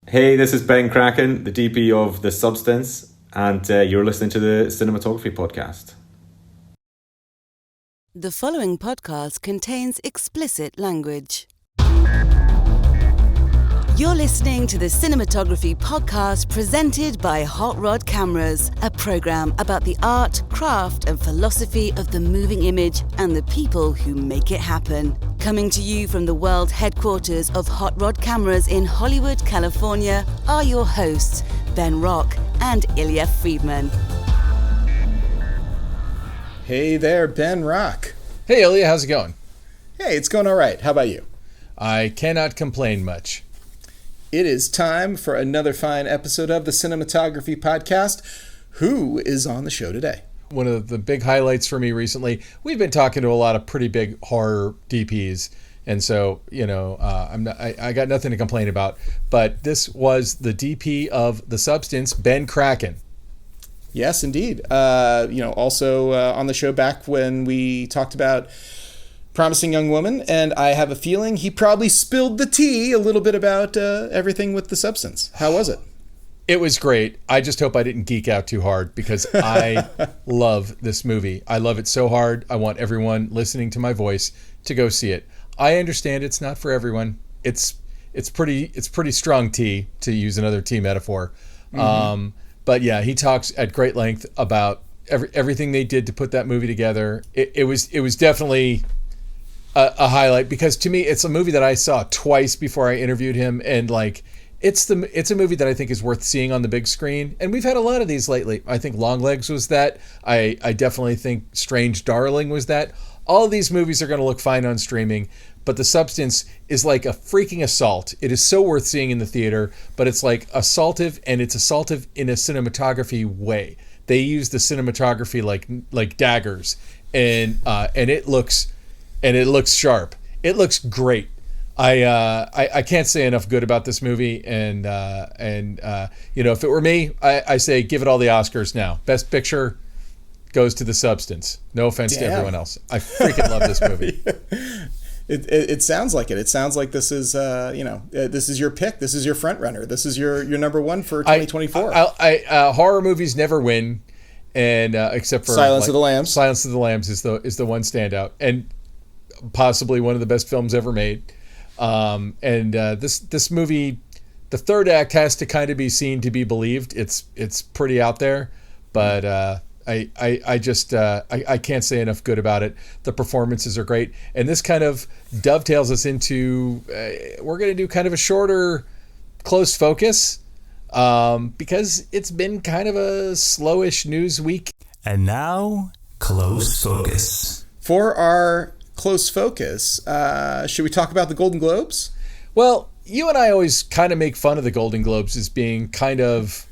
Hey, this is Ben Kracun, the DP of The Substance, and you're listening to the Cinematography podcast. The following podcast contains explicit language. You're listening to the Cinematography podcast presented by Hot Rod Cameras, a program about the art, craft, and philosophy of the moving image and the people who make it happen. Coming to you from the world headquarters of Hot Rod Cameras in Hollywood, California, are your hosts, Ben Rock and Ilya Friedman. Hey there, Ben Rock. Hey, Ilya, how's it going? Hey, it's going all right. How about you? I cannot complain much. It is time for another fine episode of the Cinematography podcast. Who is on the show today? One of the big highlights for me recently, we've been talking to a lot of pretty big horror DPs, and so, I got nothing to complain about. But this was the DP of The Substance, Ben Kračun. Yes, indeed. Also on the show back when we talked about Promising Young Woman, and I have a feeling he probably spilled the tea a little bit about everything with The Substance. How was it? It was great. I just hope I didn't geek out too hard because I love this movie. I love it so hard. I want everyone listening to my voice to go see it. I understand it's not for everyone. It's pretty strong tea, to use another tea metaphor. Mm-hmm. But yeah, he talks at great length about everything they did to put that movie together. It was definitely a highlight, because to me it's a movie that I saw twice before I interviewed him, and it's a movie that I think is worth seeing on the big screen, and we've had a lot of these lately. I think Longlegs was that. I definitely think Strange Darling was that. All of these movies are going to look fine on streaming, but The Substance is like a freaking assault. It is so worth seeing in the theater, but it's like assaultive, and it's assaultive in a cinematography way. They use the cinematography like daggers, and it looks sharp. It looks great. I can't say enough good about this movie, and if it were me, I say give it all the Oscars now. Best Picture goes to The Substance. No offense to everyone else. I freaking love this movie. It sounds like it. It sounds like this is this is your pick. This is your front runner. This is your number one for 2024. Horror movies never win, and except for Silence of the Lambs. Silence of the Lambs is the one standout, and possibly one of the best films ever made. This movie, the third act has to kind of be seen to be believed. It's pretty out there, but I can't say enough good about it. The performances are great, and this kind of dovetails us into we're going to do kind of a shorter close focus because it's been kind of a slowish news week. And now, close focus. For our close focus, should we talk about the Golden Globes? Well, you and I always kind of make fun of the Golden Globes as being kind of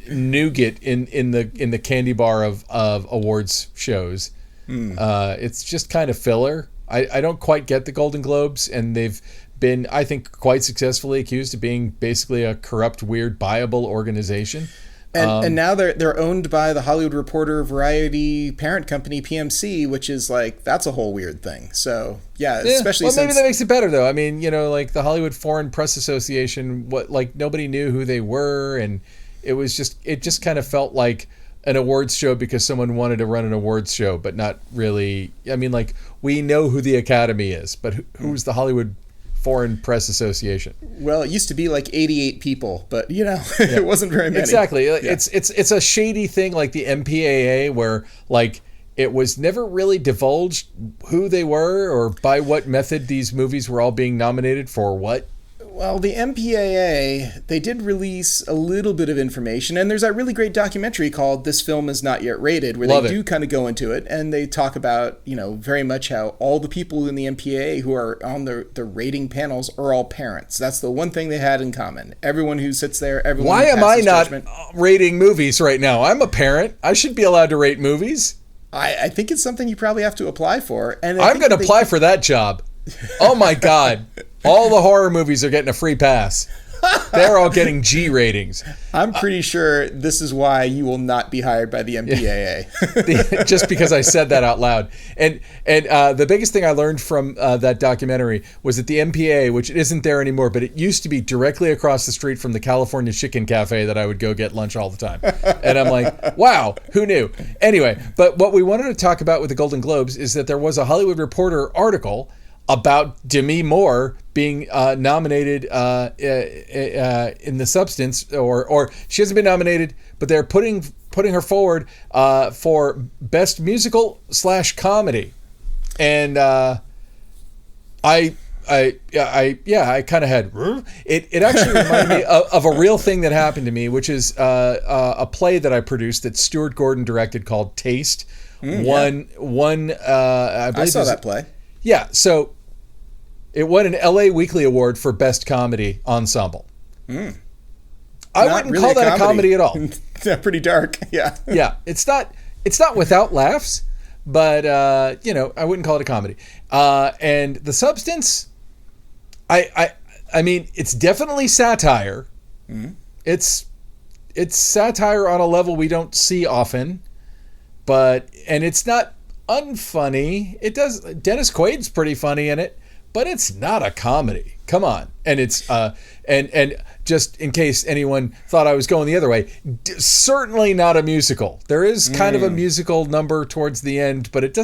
nougat in the candy bar of awards shows. It's just kind of filler. I don't quite get the Golden Globes, and they've been, I think, quite successfully accused of being basically a corrupt, weird, buyable organization. And now they're owned by the Hollywood Reporter Variety parent company PMC, which is that's a whole weird thing. So yeah, especially maybe that makes it better though. I mean, the Hollywood Foreign Press Association, nobody knew who they were, and it just kind of felt like an awards show because someone wanted to run an awards show, but not really. I mean, we know who the Academy is, but who's the Hollywood Foreign Press Association? Well, it used to be 88 people, but it wasn't very many. Exactly. Yeah. It's a shady thing like the MPAA, where it was never really divulged who they were or by what method these movies were all being nominated for what. Well, the MPAA, they did release a little bit of information, and there's that really great documentary called This Film Is Not Yet Rated, where they do kind of go into it, and they talk about, very much how all the people in the MPAA who are on the rating panels are all parents. That's the one thing they had in common. Everyone who sits there, everyone Why am I not judgment. Rating movies right now? I'm a parent. I should be allowed to rate movies. I think it's something you probably have to apply for. And I'm going to apply for that job. Oh my God. All the horror movies are getting a free pass. They're all getting G ratings. I'm pretty sure this is why you will not be hired by the MPAA. Just because I said that out loud. And the biggest thing I learned from that documentary was that the MPAA, which isn't there anymore, but it used to be directly across the street from the California Chicken Cafe that I would go get lunch all the time. And I'm like, wow, who knew? Anyway, but what we wanted to talk about with the Golden Globes is that there was a Hollywood Reporter article about Demi Moore being nominated in The Substance, or she hasn't been nominated, but they're putting her forward for Best Musical / Comedy, and I kind of had it actually reminded me of a real thing that happened to me, which is a play that I produced that Stuart Gordon directed called Taste. I saw that play. Yeah, so it won an LA Weekly Award for Best Comedy Ensemble. I wouldn't really call that a comedy at all. Pretty dark, yeah. Yeah, it's not without laughs, but I wouldn't call it a comedy. And The Substance, I mean, it's definitely satire. It's satire on a level we don't see often, and it's not unfunny. Dennis Quaid's pretty funny in it, but it's not a comedy. Come on. And it's and just in case anyone thought I was going the other way, certainly not a musical. There is kind of a musical number towards the end, but it's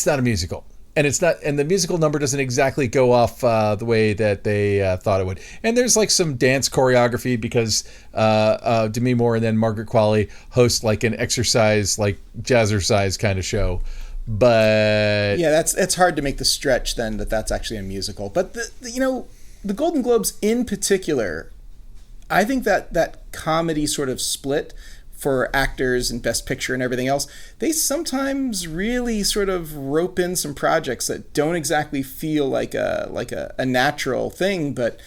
not a musical. And the musical number doesn't exactly go off the way that they thought it would. And there's like some dance choreography because Demi Moore and then Margaret Qualley host like an exercise, like jazzercise kind of show. But yeah, it's hard to make the stretch then that's actually a musical. But the Golden Globes in particular, I think that comedy sort of split for actors and Best Picture and everything else, they sometimes really sort of rope in some projects that don't exactly feel like a natural thing. But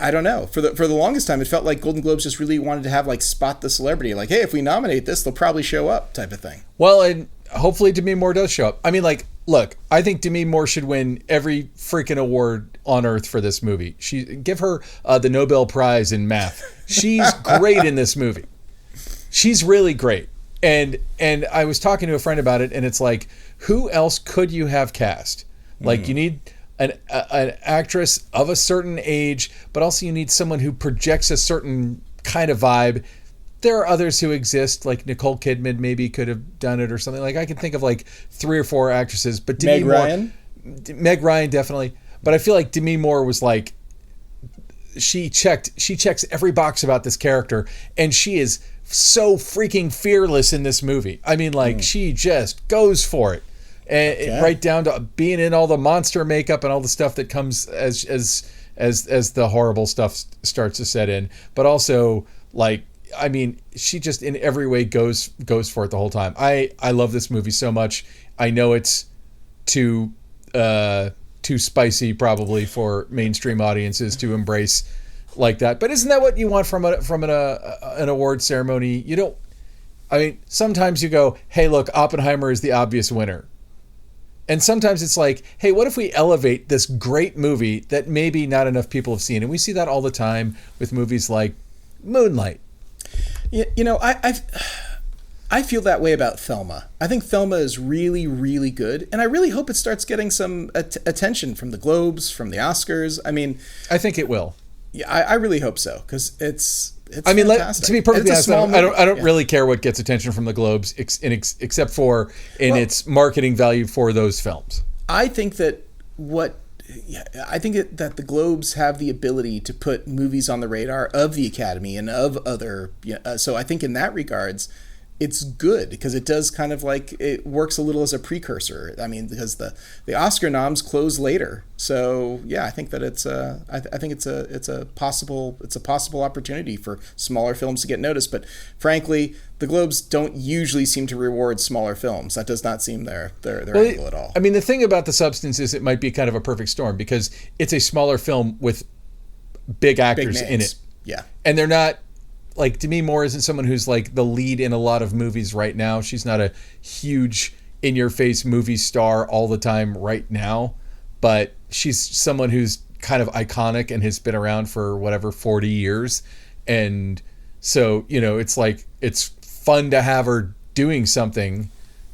I don't know. For the longest time, it felt like Golden Globes just really wanted to have like spot the celebrity, like, hey, if we nominate this, they'll probably show up, type of thing. Well, and hopefully Demi Moore does show up. I mean, like, look, I think Demi Moore should win every freaking award on earth for this movie. Give her the Nobel Prize in math. She's great in this movie. She's really great. And I was talking to a friend about it, and it's like, who else could you have cast? Like, you need an actress of a certain age, but also you need someone who projects a certain kind of vibe. There are others who exist, like Nicole Kidman maybe could have done it or something. Like, I can think of like 3 or 4 actresses, but Demi Moore, Meg Ryan definitely. But I feel like Demi Moore was like, she checks every box about this character, and she is so freaking fearless in this movie. I mean, like, she just goes for it, and right down to being in all the monster makeup and all the stuff that comes as the horrible stuff starts to set in. But also, like, I mean, she just in every way goes for it the whole time. I love this movie so much. I know it's too spicy probably for mainstream audiences to embrace like that. But isn't that what you want from an award ceremony? You don't. I mean, sometimes you go, hey, look, Oppenheimer is the obvious winner. And sometimes it's like, hey, what if we elevate this great movie that maybe not enough people have seen? And we see that all the time with movies like Moonlight. You know, I feel that way about Thelma. I think Thelma is really, really good, and I really hope it starts getting some attention from the Globes, from the Oscars. I mean, I think it will. Yeah, I really hope so, because it's I mean, fantastic. To be perfectly honest, I don't really care what gets attention from the Globes, except for its marketing value for those films. I think that that the Globes have the ability to put movies on the radar of the Academy and of other. So I think in that regards, it's good, because it does kind of like, it works a little as a precursor. I mean, because the Oscar noms close later. So yeah, I think that it's a possible opportunity for smaller films to get noticed. But frankly, the Globes don't usually seem to reward smaller films. That does not seem their angle at all. I mean, the thing about The Substance is it might be kind of a perfect storm, because it's a smaller film with big actors in it. Yeah. And they're not, like, Demi Moore isn't someone who's like the lead in a lot of movies right now. She's not a huge in-your-face movie star all the time right now, but she's someone who's kind of iconic and has been around for whatever 40 years. And so, it's like, it's fun to have her doing something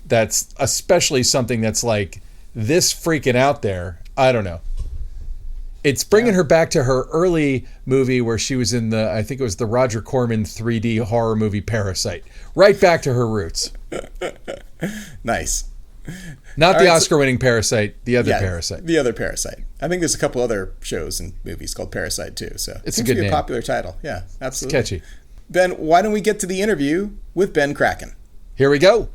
that's, especially something that's like this freaking out there. I don't know. It's bringing her back to her early movie where she was in I think it was the Roger Corman 3D horror movie Parasite. Right back to her roots. Nice. Not the Oscar-winning Parasite, the other Parasite. The other Parasite. I think there's a couple other shows and movies called Parasite too. So it's a good name. A popular title. Yeah, absolutely. It's catchy. Ben, why don't we get to the interview with Ben Kračun? Here we go.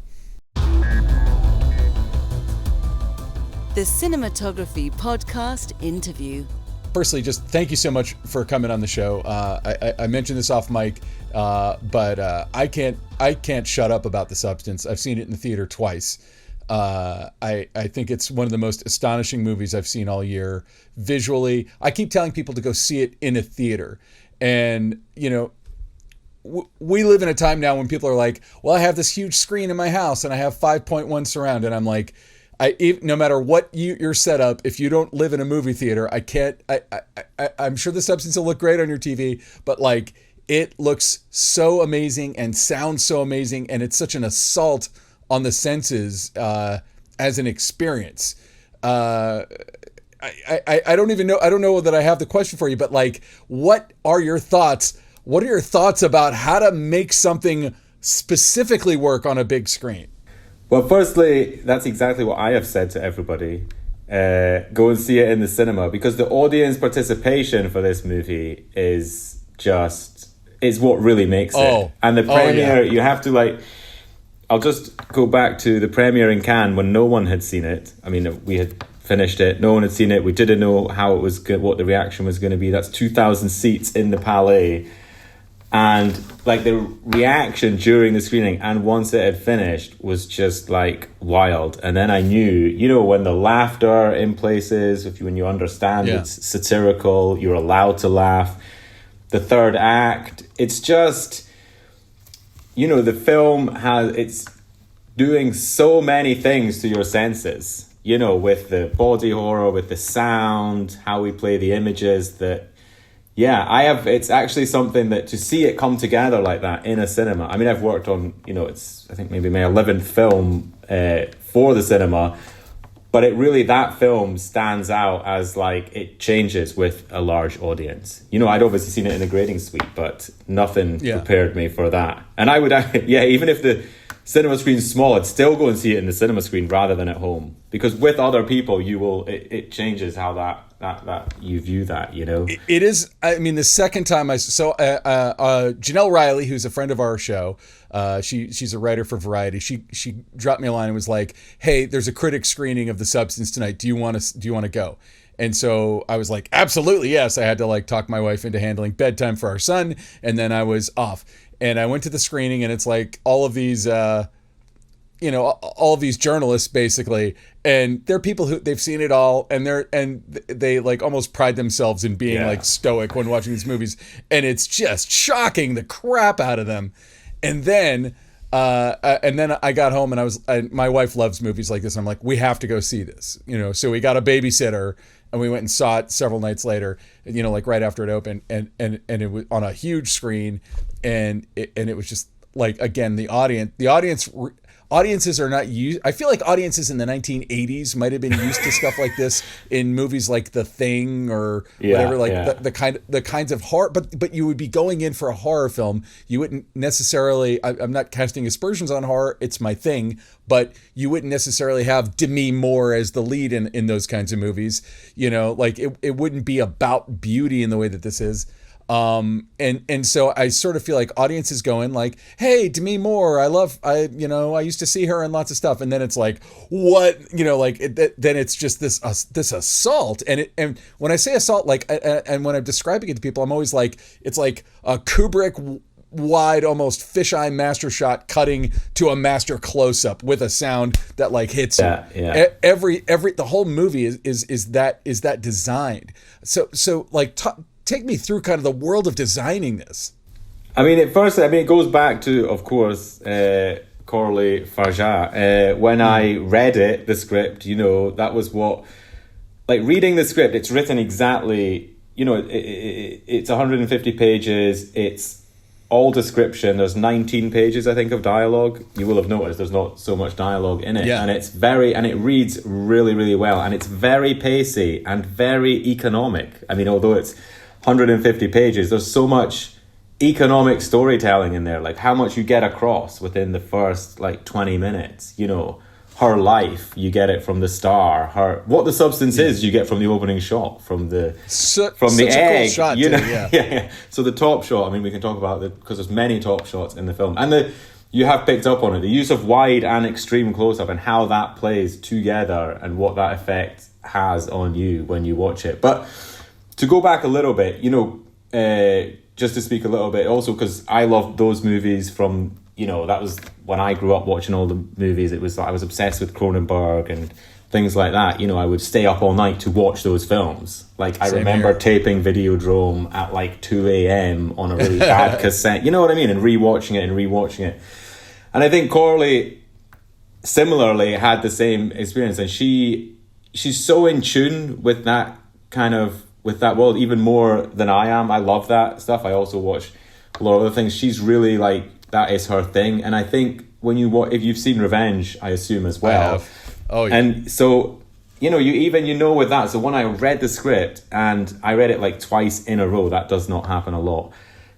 The Cinematography Podcast Interview. Firstly, just thank you so much for coming on the show. I mentioned this off mic, but I can't shut up about The Substance. I've seen it in the theater twice. I think it's one of the most astonishing movies I've seen all year. Visually, I keep telling people to go see it in a theater. And, we live in a time now when people are like, well, I have this huge screen in my house and I have 5.1 surround. And I'm like, no matter what your setup, if you don't live in a movie theater, I'm sure The Substance will look great on your TV, but like it looks so amazing and sounds so amazing. And it's such an assault on the senses as an experience. I don't even know. I don't know that I have the question for you, but like, what are your thoughts? What are your thoughts about how to make something specifically work on a big screen? Well, firstly, that's exactly what I have said to everybody. Go and see it in the cinema, because the audience participation for this movie is what really makes it. And the premiere, you have to I'll just go back to the premiere in Cannes when no one had seen it. I mean, we had finished it, no one had seen it. We didn't know how it was what the reaction was going to be. That's 2,000 seats in the Palais. And like the reaction during the screening and once it had finished was just like wild. And then I knew, when the laughter in places, when you understand it's satirical, you're allowed to laugh. The third act, it's just, the film it's doing so many things to your senses, with the body horror, with the sound, how we play the images that, it's actually something that to see it come together like that in a cinema. I mean, I've worked on, it's, I think maybe my 11th film for the cinema, but that film stands out as like it changes with a large audience. I'd obviously seen it in a grading suite, but nothing prepared me for that. And I would, even if the cinema screen's small, I'd still go and see it in the cinema screen rather than at home, because with other people, it changes how that you view that, It is. I mean, the second time Janelle Riley, who's a friend of our show, she's a writer for Variety. She dropped me a line and was like, "Hey, there's a critic screening of The Substance tonight. Do you want to go?" And so I was like, "Absolutely, yes." I had to talk my wife into handling bedtime for our son, and then I was off. And I went to the screening, and it's like all of these all of these journalists basically, and they're people who they've seen it all, and they almost pride themselves in being stoic when watching these movies, and it's just shocking the crap out of them. And then I got home, and my wife loves movies like this. And I'm like, we have to go see this, so we got a babysitter, and we went and saw it several nights later, right after it opened, and it was on a huge screen, and it was just again, audiences are not used. I feel like audiences in the 1980s might have been used to stuff like this in movies like The Thing or whatever, the kinds of horror. But you would be going in for a horror film. You wouldn't necessarily. I'm not casting aspersions on horror. It's my thing. But you wouldn't necessarily have Demi Moore as the lead in those kinds of movies. It wouldn't be about beauty in the way that this is. And so I sort of feel like audiences go in like, hey, Demi Moore, I used to see her in lots of stuff. And then it's like, what, then it's just this assault. And when I say assault, and when I'm describing it to people, I'm always like, it's like a Kubrick wide, almost fisheye master shot cutting to a master close up with a sound that hits you. The whole movie is that designed. So take me through kind of the world of designing this. I mean, at first, it goes back to, of course, Coralie Fargeat. When I read the script, that was what like reading the script, it's written exactly, you know, it's 150 pages. It's all description. There's 19 pages, I think, of dialogue. You will have noticed there's not so much dialogue in it. Yeah. And it reads really, really well. And it's very pacey and very economic. I mean, although it's 150 pages, there's so much economic storytelling in there, like how much you get across within the first like 20 minutes, you know, her life, you get it from the star, what the substance is, you get from the opening shot, from the egg, cool shot, you know. too, yeah. Yeah. So the top shot, I mean, we can talk about it because there's many top shots in the film, and you have picked up on it, the use of wide and extreme close-up and how that plays together and what that effect has on you when you watch it. But to go back a little bit, you know, just to speak a little bit also, because I loved those movies from, you know, that was when I grew up watching all the movies. It was, I was obsessed with Cronenberg and things like that. You know, I would stay up all night to watch those films. Like, I remember taping Videodrome at like 2 a.m. on a really bad cassette. You know what I mean? And rewatching it. And I think Coralie similarly had the same experience. And she's so in tune with that kind of, with that world, even more than I am. I love that stuff. I also watch a lot of other things. She's really like, that is her thing. And I think when you watch, if you've seen Revenge, I assume as well. I have. Oh, yeah. And so, you know, you know with that. So when I read the script, and I read it like twice in a row, that does not happen a lot.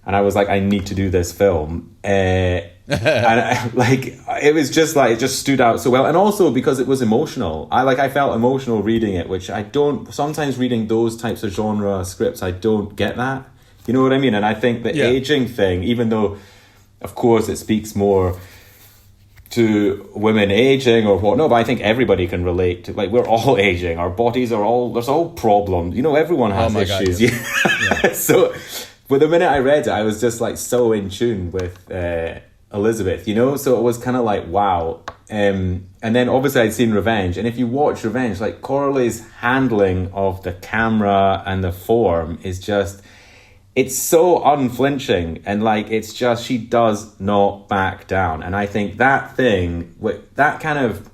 And I was like, I need to do this film. And it was just like, it just stood out so well. And also because it was emotional. I felt emotional reading it, which I don't, sometimes reading those types of genre scripts, I don't get that. You know what I mean? And I think the aging thing, even though, of course, it speaks more to women aging or whatnot, but I think everybody can relate to, like, we're all aging. Our bodies are all, there's all problems. You know, everyone has issues. God, yes. Yeah. So, but the minute I read it, I was just like so in tune with Elisabeth, you know? So it was kind of like, wow. And then obviously I'd seen Revenge. And if you watch Revenge, like Coralie's handling of the camera and the form is just, it's so unflinching. And like, it's just, she does not back down. And I think that thing, with that kind of,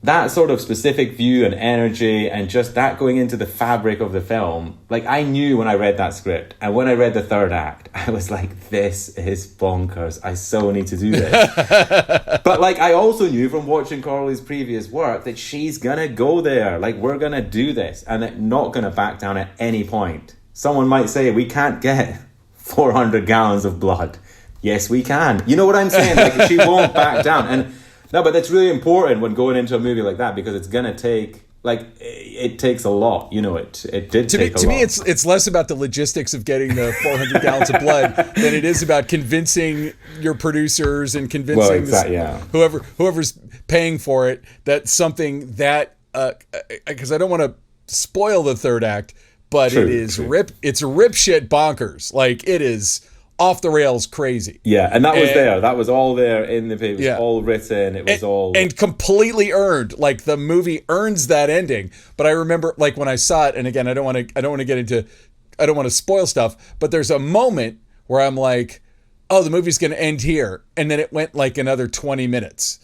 that sort of specific view and energy and just that going into the fabric of the film, like I knew when I read that script, and when I read the third act, I was like, this is bonkers. I so need to do this. But like, I also knew from watching Coralie's previous work that she's gonna go there. Like, we're gonna do this, and that not gonna back down at any point. Someone might say, we can't get 400 gallons of blood. Yes, we can. You know what I'm saying? Like, she won't back down. And no, but that's really important when going into a movie like that, because it's gonna take, like, it takes a lot. You know, it did take a lot. To me, it's less about the logistics of getting the 400 gallons of blood than it is about convincing your producers and convincing whoever's paying for it that something that, because I don't want to spoil the third act, but it's rip shit bonkers. Like, it is off the rails crazy. Yeah, and that was there. That was all there in the paper. It was all written. It was all... And completely earned. Like, the movie earns that ending. But I remember, like, when I saw it, and again, I don't want to spoil stuff, but there's a moment where I'm like, oh, the movie's going to end here. And then it went like another 20 minutes.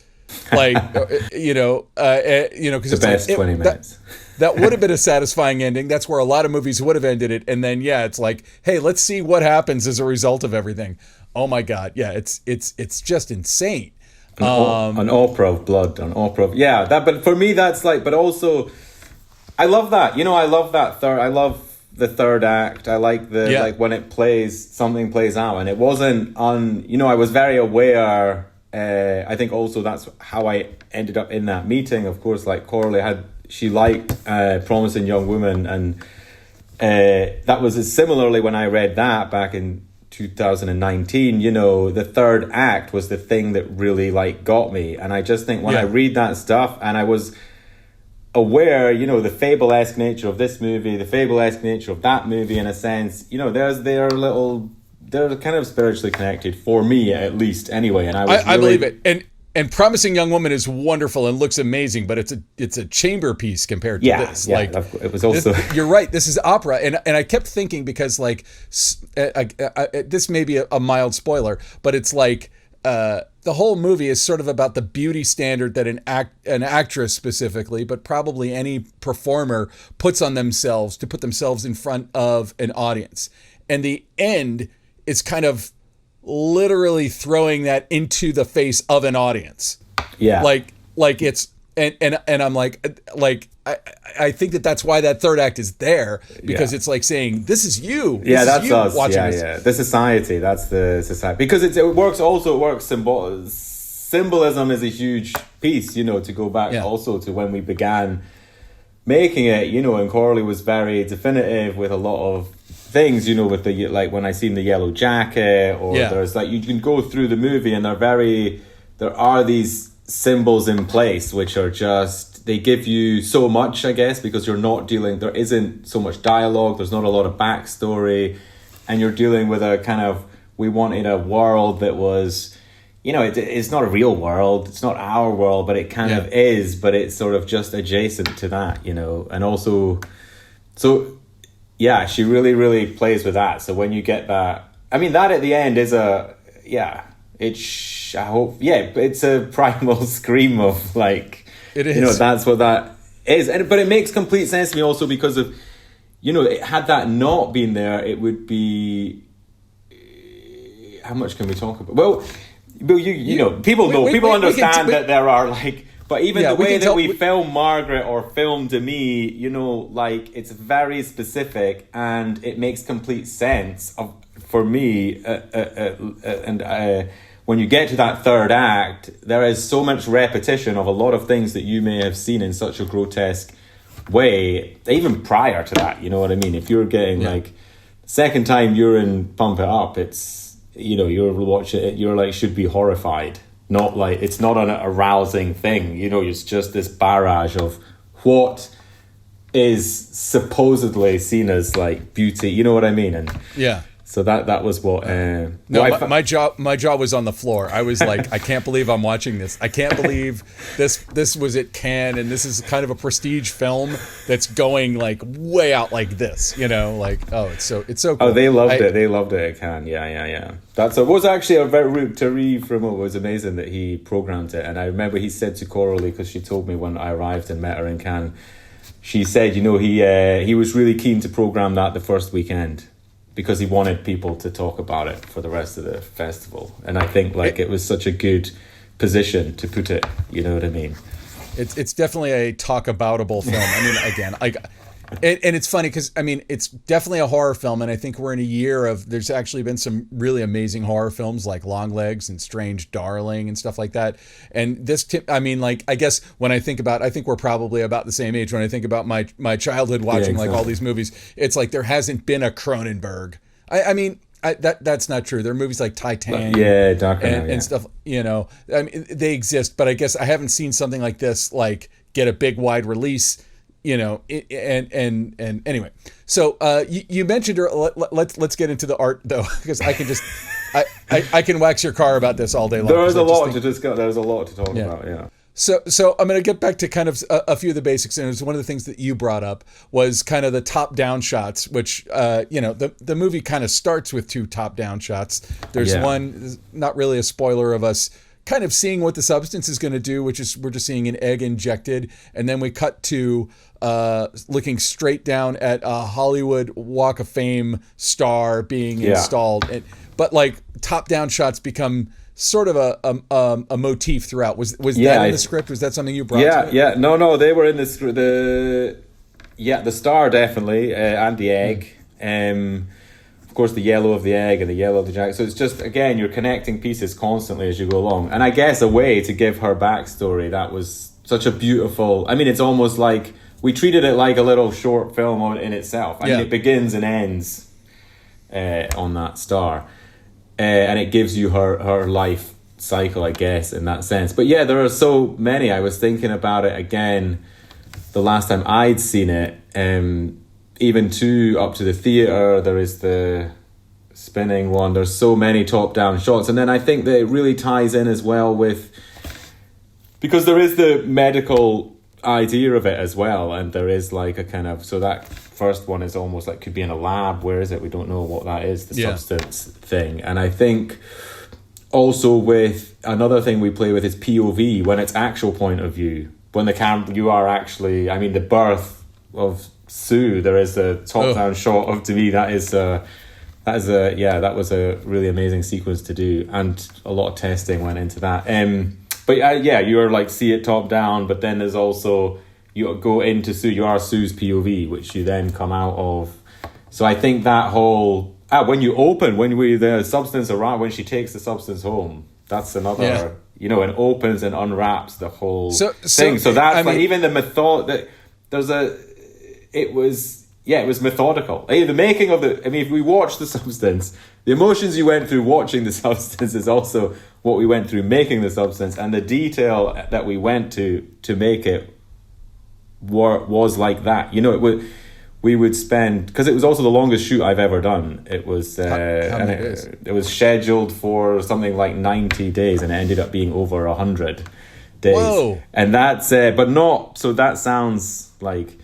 Like, because the best 20 minutes. That would have been a satisfying ending. That's where a lot of movies would have ended it. And then, it's like, hey, let's see what happens as a result of everything. Oh my God. Yeah, it's just insane. An opera of blood, but for me, that's like, but also, I love that. You know, I love that I love the third act. I like like when it plays, something plays out. And it wasn't I was very aware. I think also that's how I ended up in that meeting. Of course, like Coralie she liked Promising Young Woman, and that was similarly when I read that back in 2019. You know, the third act was the thing that really like got me, and I just think when I read that stuff, and I was aware, you know, the fable-esque nature of this movie, the fable-esque nature of that movie, in a sense, you know, they're kind of spiritually connected for me, at least, anyway. And I believe it. And Promising Young Woman is wonderful and looks amazing, but it's a chamber piece compared to this. Yeah, like, it was also. You're right. This is opera, and I kept thinking, because like this may be a mild spoiler, but it's like the whole movie is sort of about the beauty standard that an actress specifically, but probably any performer puts on themselves to put themselves in front of an audience. And the end is kind of literally throwing that into the face of an audience. Yeah. Like it's, and I'm like I think that's why that third act is there, because it's like saying, this is you. This that's is you us. watching Yeah, this. yeah. The society. That's the society. Because it works. Symbolism is a huge piece, to go back also to when we began making it, and Coralie was very definitive with a lot of things, with the, like when I seen the yellow jacket, or there's like, you can go through the movie and there are these symbols in place which are just, they give you so much, I guess, because there isn't so much dialogue, there's not a lot of backstory, and you're dealing with a kind of, we wanted a world that was, it's not a real world, it's not our world, but it kind of is, but it's sort of just adjacent to that, and also, so yeah, she really, really plays with that. So when you get that, I mean, that at the end is it's a primal scream of like, it is. That's what that is. But it makes complete sense to me also because of, had that not been there, it would be, how much can we talk about? Well, people understand that there are like, but even the way that we film Margaret or film Demi, like it's very specific and it makes complete sense for me. When you get to that third act, there is so much repetition of a lot of things that you may have seen in such a grotesque way, even prior to that. You know what I mean? If you're getting like second time you're in Pump It Up, it's you're watching it, you're like should be horrified. Not like, it's not an arousing thing, it's just this barrage of what is supposedly seen as like beauty, you know what I mean? And so that was what my jaw was on the floor. I was like, I can't believe I'm watching this. I can't believe this was at Cannes, and this is kind of a prestige film that's going like way out like this, like, it's so cool. Oh, they loved it at Cannes. Yeah. It was actually a very, Thierry Frémaux was amazing that he programmed it. And I remember he said to Coralie, because she told me when I arrived and met her in Cannes, she said, he was really keen to program that the first weekend, because he wanted people to talk about it for the rest of the festival. And I think it was such a good position to put it, you know what I mean? It's definitely a talk-aboutable film. I mean, again, and it's funny because, I mean, it's definitely a horror film, and I think we're in a year of, there's actually been some really amazing horror films like Longlegs and Strange Darling and stuff like that. And this, I mean, like, I guess when I think we're probably about the same age when I think about my childhood watching like all these movies. It's like there hasn't been a Cronenberg. I mean, that's not true. There are movies like Titanic and stuff, I mean, they exist, but I guess I haven't seen something like this, like get a big wide release, and anyway. So you mentioned her. Let's get into the art though, because I can just I can wax your car about this all day long. There's a lot to discuss. There's a lot to talk about. Yeah. So I'm going to get back to kind of a few of the basics, and it was one of the things that you brought up was kind of the top-down shots, which the movie kind of starts with two top-down shots. There's one, not really a spoiler of us kind of seeing what the substance is going to do, which is we're just seeing an egg injected, and then we cut to looking straight down at a Hollywood Walk of Fame star being installed. But like top-down shots become sort of a motif throughout. Was that in the script? Was that something you brought to it? Yeah. No, they were in the script. The star definitely, and the egg. Of course, the yellow of the egg and the yellow of the jacket. So it's just, again, you're connecting pieces constantly as you go along. And I guess a way to give her backstory, that was such a beautiful, I mean, it's almost like, we treated it like a little short film in itself. I mean, it begins and ends on that star. And it gives you her life cycle, I guess, in that sense. But yeah, there are so many. I was thinking about it again the last time I'd seen it. Even up to the theatre, there is the spinning one. There's so many top-down shots. And then I think that it really ties in as well with... Because there is the medical idea of it as well. And there is like a kind of... So that first one is almost like could be in a lab. Where is it? We don't know what that is, the substance thing. And I think also with another thing we play with is POV, when it's actual point of view. When you are actually, I mean, the birth of Sue, there is a top-down shot of, to me, that was a really amazing sequence to do, and a lot of testing went into that. But you're like, see it top down, but then there's also, you go into Sue, you are Sue's POV, which you then come out of. So I think that whole, when you open, the substance arrives, when she takes the substance home, that's another, it opens and unwraps the whole thing. So that's even the method, that there's it was methodical. The making of if we watch the substance, the emotions you went through watching the substance is also what we went through making the substance, and the detail that we went to make it was like that. We would spend, because it was also the longest shoot I've ever done. It was it was scheduled for something like 90 days, and it ended up being over 100 days. Whoa. And that's but not, so that sounds like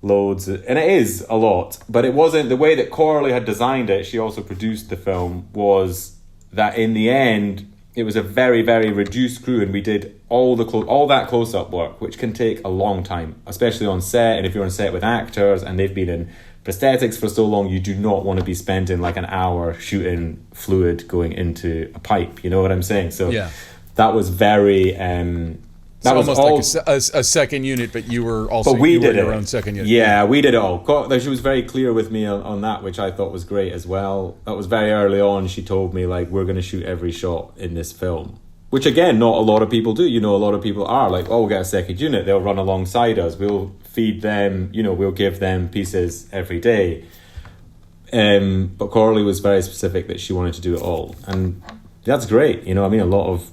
loads, and it is a lot, but it wasn't. The way that Coralie had designed it, she also produced the film, was that in the end it was a very, very reduced crew, and we did all that close-up work, which can take a long time, especially on set. And if you're on set with actors and they've been in prosthetics for so long, you do not want to be spending like an hour shooting fluid going into a pipe, you know what I'm saying? So that was very that was almost like a second unit, but you were also your own second unit. Yeah, we did it all. She was very clear with me on that, which I thought was great as well. That was very early on. She told me, like, we're going to shoot every shot in this film, which, again, not a lot of people do. A lot of people are like, we'll get a second unit. They'll run alongside us. We'll feed them, we'll give them pieces every day. But Coralie was very specific that she wanted to do it all. And that's great. A lot of,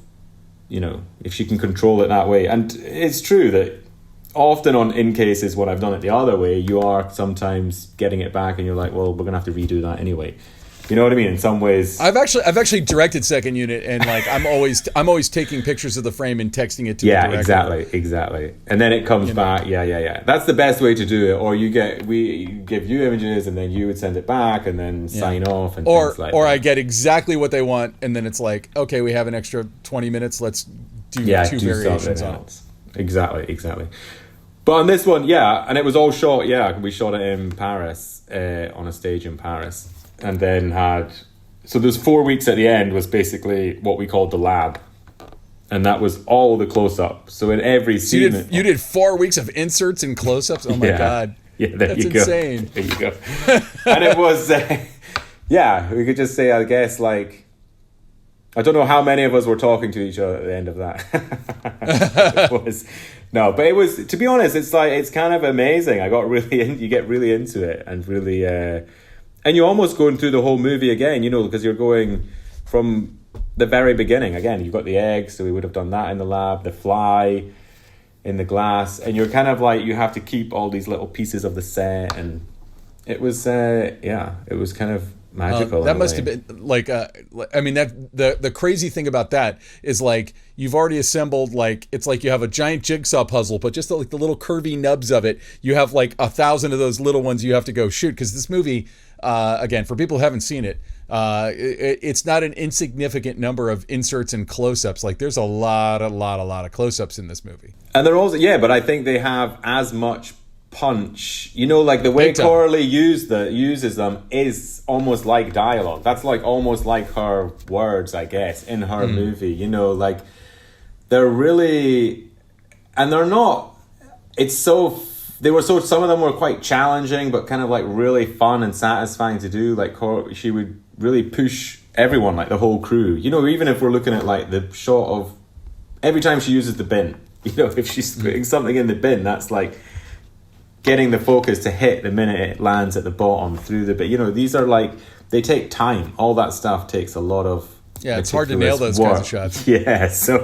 if she can control it that way. And it's true that often in cases when I've done it the other way, you are sometimes getting it back and you're like, well, we're going to have to redo that anyway. You know what I mean? In some ways, I've actually directed second unit, and like I'm always taking pictures of the frame and texting it to the director. exactly. And then it comes back. Yeah. That's the best way to do it. Or we give you images, and then you would send it back, and then sign off, and things like that. Or I get exactly what they want, and then it's like, okay, we have an extra 20 minutes. Let's do two variations on it. Exactly. But on this one, and it was all shot. Yeah, we shot it in Paris, on a stage in Paris. And then so there's 4 weeks at the end was basically what we called the lab. And that was all the close-up. So in every scene... You did 4 weeks of inserts and close-ups? Oh my God. Yeah, that's insane. There you go. And it was... we could just say, I guess, like... I don't know how many of us were talking to each other at the end of that. But it was... To be honest, it's kind of amazing. You get really into it and really... And you're almost going through the whole movie again, because you're going from the very beginning. Again, you've got the eggs, so we would have done that in the lab, the fly in the glass, and you're kind of like, you have to keep all these little pieces of the set, and it was, it was kind of magical. That must have been like, the crazy thing about that is like, you've already assembled, like, it's like you have a giant jigsaw puzzle, but just the little curvy nubs of it, you have like 1,000 of those little ones you have to go shoot, because this movie... again, for people who haven't seen it, it's not an insignificant number of inserts and close-ups. Like, there's a lot of close-ups in this movie. And they're also, but I think they have as much punch. Like the way Coralie uses them is almost like dialogue. That's like almost like her words, I guess, in her movie. Like they're really, and they're not. It's so. Some of them were quite challenging, but kind of like really fun and satisfying to do. Like she would really push everyone, like the whole crew. Even if we're looking at like the shot of every time she uses the bin, if she's putting something in the bin, that's like getting the focus to hit the minute it lands at the bottom through the bin. These are like, they take time. All that stuff takes a lot of it's hard to nail those kinds of shots. Yeah, so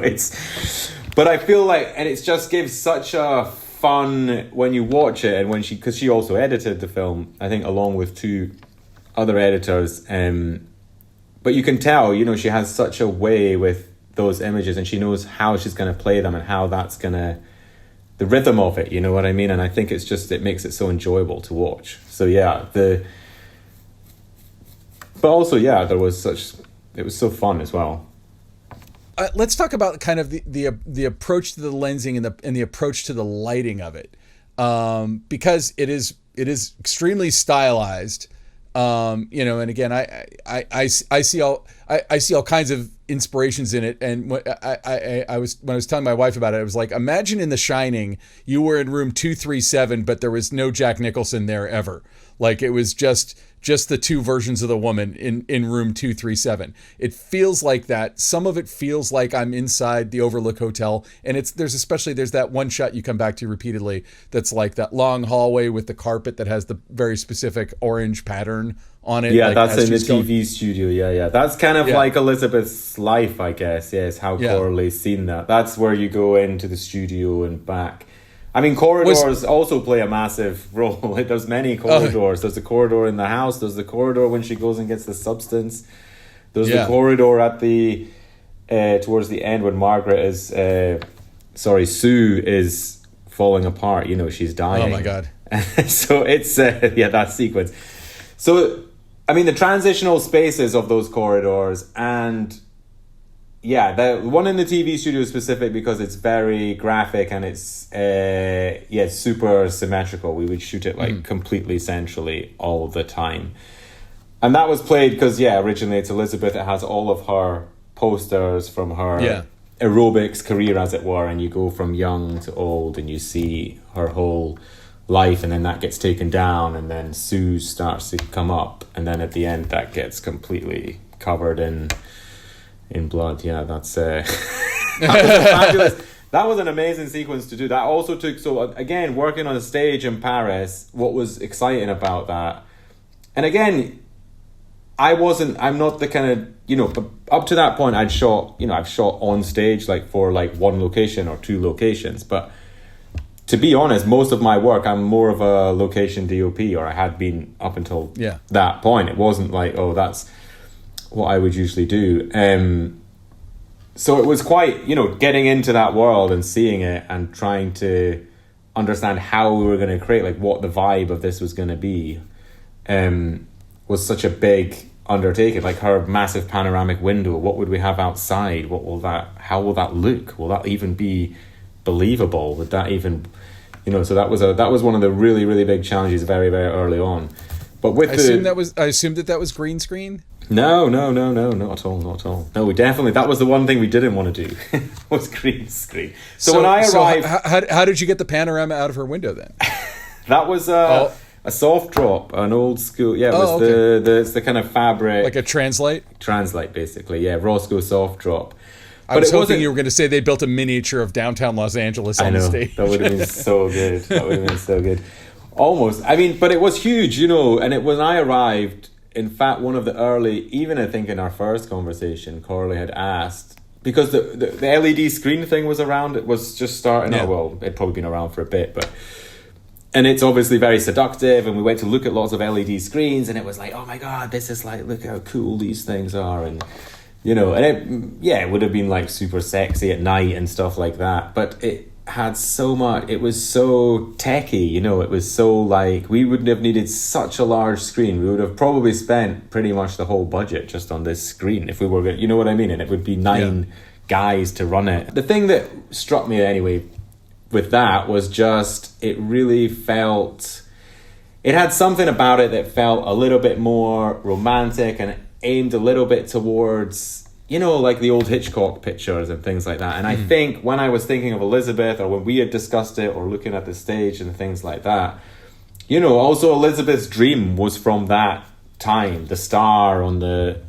but I feel like, and it just gives such a fun when you watch it, and because she also edited the film, I think, along with 2 other editors, but you can tell, she has such a way with those images, and she knows how she's going to play them and how that's going to, the rhythm of it, you know what I mean? And I think it makes it so enjoyable to watch. So but also, there was such so fun as well. Let's talk about kind of the approach to the lensing and the approach to the lighting of it, because it is extremely stylized. And again, I see all kinds of inspirations in it. And when I was telling my wife about it, I was like, imagine in The Shining, you were in room 237, but there was no Jack Nicholson there ever. Like it was just the two versions of the woman in room 237. It feels like that. Some of it feels like I'm inside the Overlook Hotel, and there's that one shot you come back to repeatedly that's like that long hallway with the carpet that has the very specific orange pattern on it. Yeah, like, that's in the TV studio. Yeah. That's kind of like Elisabeth's life, I guess. Yes, how Coralie's seen that. That's where you go into the studio and back. I mean, corridors also play a massive role. There's many corridors. There's the corridor in the house. There's the corridor when she goes and gets the substance. There's the corridor at the towards the end when Sue is falling apart. You know, she's dying. Oh my God. So it's that sequence. So I mean, the transitional spaces of those corridors and. Yeah, the one in the TV studio is specific because it's very graphic and it's super symmetrical. We would shoot it like completely centrally all the time. And that was played because, originally it's Elisabeth. It has all of her posters from her aerobics career, as it were, and you go from young to old and you see her whole life, and then that gets taken down, and then Sue starts to come up, and then at the end that gets completely covered in blood. Yeah, that's that was fabulous. That was an amazing sequence to do. That also took, so again, working on a stage in Paris, what was exciting about that, and again, I'm not the kind of, but up to that point I've shot on stage like for like one location or two locations, but to be honest, most of my work, I'm more of a location DOP, or I had been up until that point. It wasn't like, that's what I would usually do. So it was quite, getting into that world and seeing it and trying to understand how we were going to create, like what the vibe of this was going to be, was such a big undertaking. Like her massive panoramic window, what would we have outside? How will that look? Will that even be believable? Would that even, so that was one of the really, really big challenges very, very early on. But with I assumed that was green screen. No, not at all. No, we definitely, that was the one thing we didn't want to do, was green screen. So when I arrived... how did you get the panorama out of her window then? That was a soft drop, an old school... Yeah, it was it's the kind of fabric... Like a translate? Translite, basically, yeah, Roscoe soft drop. I was hoping you were going to say they built a miniature of downtown Los Angeles on the stage. That would have been so good. Almost. I mean, but it was huge, and when I arrived... In fact, one of the early, even I think in our first conversation, Coralie had asked, because the LED screen thing was around, it was just starting out, well, it'd probably been around for a bit, and it's obviously very seductive, and we went to look at lots of LED screens, and it was like, oh my God, this is like, look how cool these things are, and, and it would have been like super sexy at night and stuff like that, but it had so much, it was so techy, it was so like, we wouldn't have needed such a large screen. We would have probably spent pretty much the whole budget just on this screen if we were going, what I mean? And it would be 9 guys to run it. The thing that struck me anyway with that was just, it really felt, it had something about it that felt a little bit more romantic and aimed a little bit towards, like the old Hitchcock pictures and things like that. And I think when I was thinking of Elisabeth, or when we had discussed it, or looking at the stage and things like that, also Elisabeth's dream was from that time. The star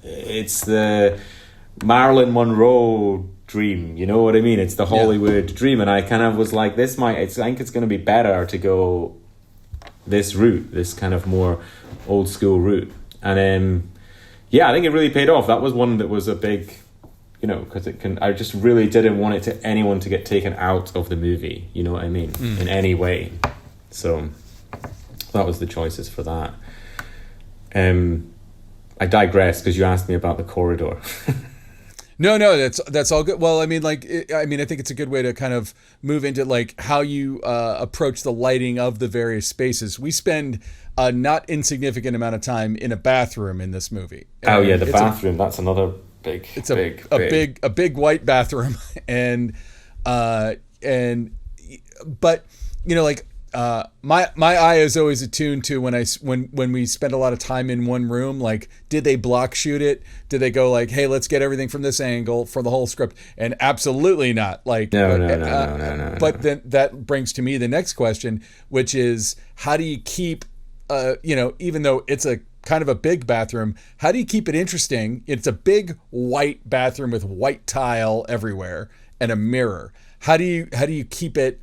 it's the Marilyn Monroe dream, you know what I mean? It's the Hollywood dream. And I kind of was like, I think it's going to be better to go this route, this kind of more old school route. And I think it really paid off. That was one that was a big, because I just really didn't want anyone to get taken out of the movie, you know what I mean, in any way. So that was the choices for that. I digress because you asked me about the corridor. No, that's all good. Well, I mean, I think it's a good way to kind of move into like how you approach the lighting of the various spaces. We spend a not insignificant amount of time in a bathroom in this movie. The bathroom. That's another It's a big white bathroom, but you know, like my eye is always attuned to when we spend a lot of time in one room. Like, did they block shoot it? Did they go like, hey, let's get everything from this angle for the whole script? And absolutely not. Like, no. But then that brings to me the next question, which is, how do you keep, even though it's a kind of a big bathroom, how do you keep it interesting? It's a big white bathroom with white tile everywhere and a mirror. How do you keep it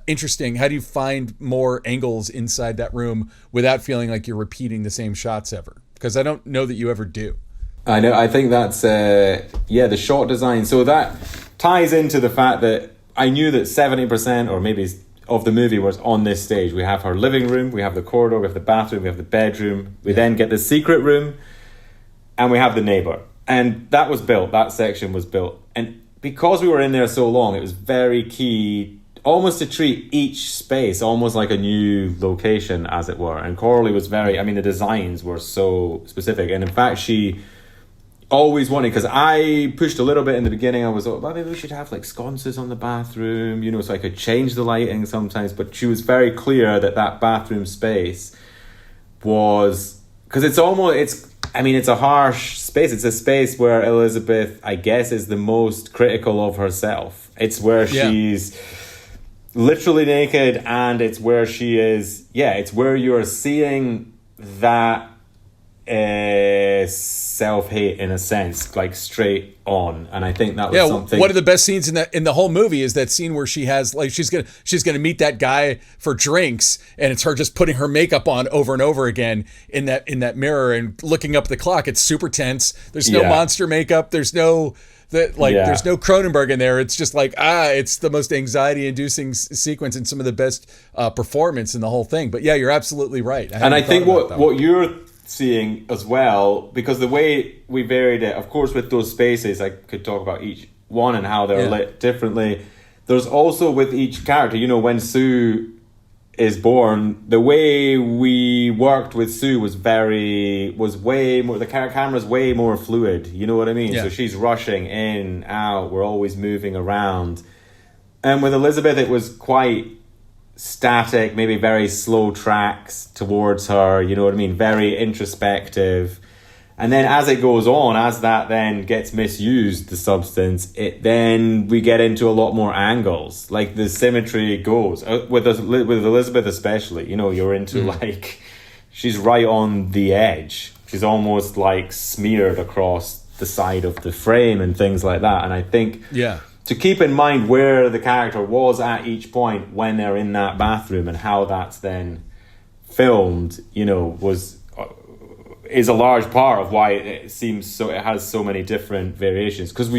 interesting? How do you find more angles inside that room without feeling like you're repeating the same shots ever? Because I don't know that you ever do. I know. I think that's the shot design. So that ties into the fact that I knew that 70% or maybe of the movie was on this stage. We have our living room, we have the corridor, we have the bathroom, we have the bedroom. We then get the secret room, and we have the neighbor. And that was built. That section was built. And because we were in there so long, it was very key almost to treat each space almost like a new location, as it were. And Coralie was the designs were so specific. And in fact, she always wanted, because I pushed a little bit in the beginning, I was like, well, maybe we should have like sconces on the bathroom, so I could change the lighting sometimes. But she was very clear that bathroom space was, because it's a harsh space. It's a space where Elisabeth, I guess, is the most critical of herself. It's where she's literally naked, and it's where she is, it's where you're seeing that self-hate in a sense, like straight on. And I think that was something. One of the best scenes in the whole movie is that scene where she has, like, she's gonna meet that guy for drinks, and it's her just putting her makeup on over and over again in that mirror and looking up at the clock. It's super tense. There's no monster makeup. There's no there's no Cronenberg in there. It's just like, it's the most anxiety-inducing sequence and some of the best performance in the whole thing. But yeah, you're absolutely right. I think what you're seeing as well, because the way we varied it, of course, with those spaces, I could talk about each one and how they're lit differently. There's also with each character, when Sue is born, the way we worked with Sue was way more, the camera's way more fluid, you know what I mean? So she's rushing in, out, we're always moving around. And with Elisabeth, it was quite static, maybe very slow tracks towards her, you know what I mean? Very introspective. And then as it goes on, as that then gets misused, the substance, then we get into a lot more angles. Like the symmetry goes with Elisabeth especially. You're into like, she's right on the edge. She's almost like smeared across the side of the frame and things like that. And I think to keep in mind where the character was at each point when they're in that bathroom and how that's then filmed, is a large part of why it seems so. It has so many different variations, because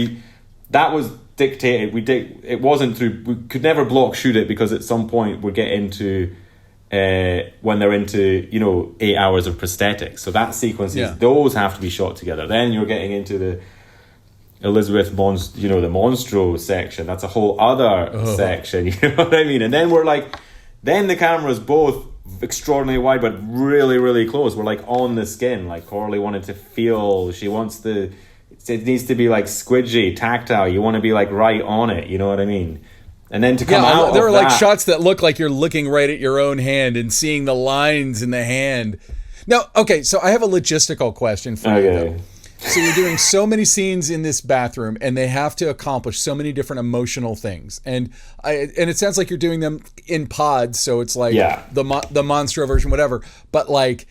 that was dictated. It wasn't through. We could never block shoot it, because at some point we get into when they're into 8 hours of prosthetics. So that sequences, those have to be shot together. Then you're getting into the Elisabeth the Monstro section. That's a whole other section. You know what I mean? And then then the camera's both extraordinarily wide but really, really close. We're like on the skin. Like Coralie wanted to feel. It needs to be like squidgy, tactile. You want to be like right on it. You know what I mean? And then to come out, there are like shots that look like you're looking right at your own hand and seeing the lines in the hand. Now, okay, so I have a logistical question for you though. So you're doing so many scenes in this bathroom, and they have to accomplish so many different emotional things. And it sounds like you're doing them in pods, so it's like the Monstro version, whatever. But like,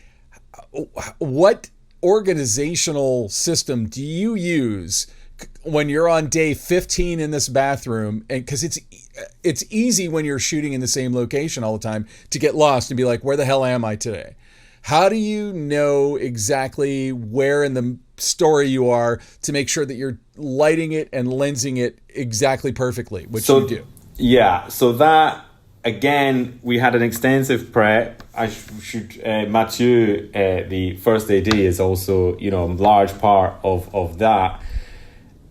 what organizational system do you use when you're on day 15 in this bathroom? And because it's easy when you're shooting in the same location all the time to get lost and be like, where the hell am I today? How do you know exactly where in the story you are to make sure that you're lighting it and lensing it exactly perfectly, which you do? Yeah, so that, again, we had an extensive prep. Mathieu, the first AD, is also, a large part of that.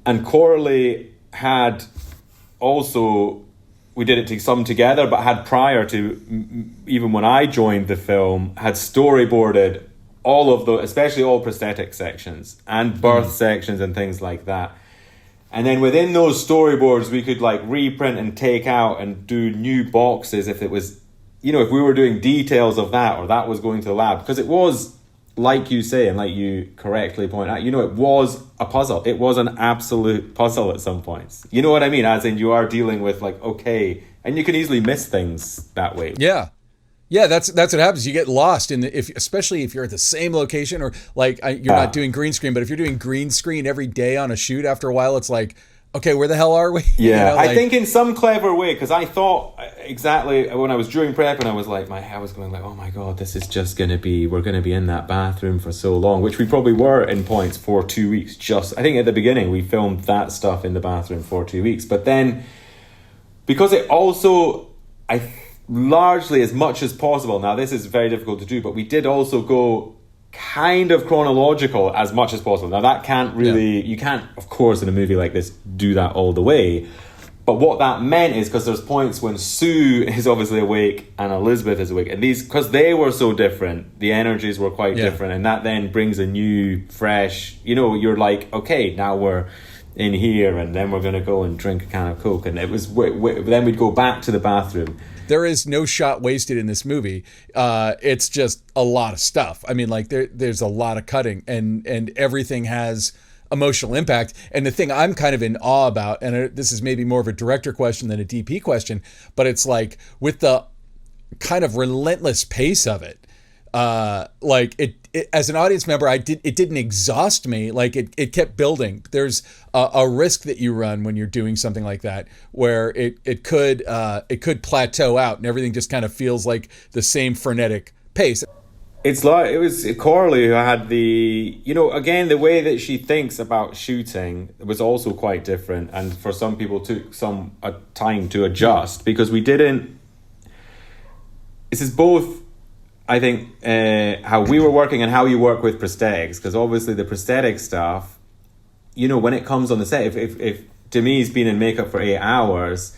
And Coralie had also, we did it some together, but had prior to, even when I joined the film, had storyboarded all of the, especially all prosthetic sections and birth sections and things like that. And then within those storyboards, we could like reprint and take out and do new boxes if it was, you know, if we were doing details of that or that was going to the lab. Because it was, like you say, and like you correctly point out, you know, it was a puzzle. It was an absolute puzzle at some points. You know what I mean? As in, you are dealing with like, okay, and you can easily miss things that way. Yeah. Yeah, that's what happens. You get lost especially if you're at the same location, or like you're not doing green screen, but if you're doing green screen every day on a shoot, after a while it's like, okay, where the hell are we? Yeah, you know, like, I think in some clever way, because I thought exactly when I was doing prep, and I was like, I was going like, oh my god, this is just going to be, we're going to be in that bathroom for so long, which we probably were in points for 2 weeks. I think at the beginning we filmed that stuff in the bathroom for 2 weeks, but then because it also, largely as much as possible, now this is very difficult to do, but we did also go kind of chronological as much as possible. Now that can't really, you can't, of course, in a movie like this do that all the way, but what that meant is, because there's points when Sue is obviously awake and Elisabeth is awake, and these, because they were so different, the energies were quite different, and that then brings a new, fresh, you know, you're like, okay, now we're in here, and then we're going to go and drink a can of Coke, and it was, then we'd go back to the bathroom. There is no shot wasted in this movie. It's just a lot of stuff. I mean, like there's a lot of cutting, and everything has emotional impact. And the thing I'm kind of in awe about, and this is maybe more of a director question than a DP question, but it's like with the kind of relentless pace of it, like it as an audience member, it didn't exhaust me. Like it kept building. There's a risk that you run when you're doing something like that, where it could plateau out and everything just kind of feels like the same frenetic pace. It's like, it was Coralie who had the, you know, again, the way that she thinks about shooting was also quite different, and for some people took some time to adjust, because we didn't, this is both, I think, how we were working and how you work with prosthetics, because obviously the prosthetic stuff, you know, when it comes on the set, if Demi's been in makeup for 8 hours,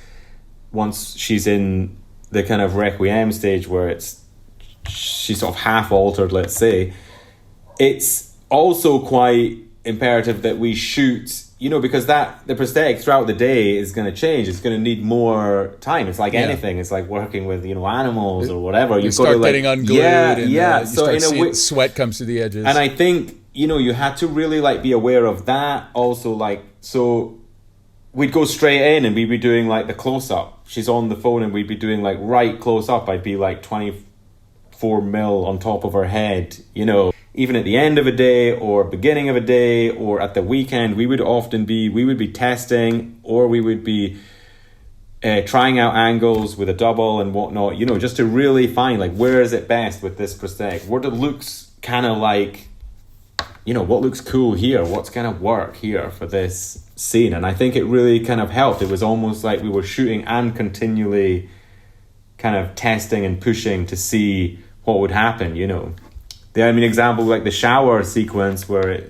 once she's in the kind of requiem stage where she's sort of half altered, let's say, it's also quite imperative that we shoot, you know, because the prosthetic throughout the day is going to change. It's going to need more time. It's like anything. It's like working with, you know, animals or whatever. You start getting unglued. And, so in a way, sweat comes to the edges. And I think, you know, you had to really like be aware of that. Also, like, so we'd go straight in and we'd be doing like the close up. She's on the phone and we'd be doing like right close up. I'd be like 24 mil on top of her head, you know. Even at the end of a day or beginning of a day or at the weekend, we would be testing, or we would be trying out angles with a double and whatnot, you know, just to really find like, where is it best with this prosthetic? What it looks kind of like, you know, what looks cool here? What's going to work here for this scene? And I think it really kind of helped. It was almost like we were shooting and continually kind of testing and pushing to see what would happen, you know. I mean, example, like the shower sequence where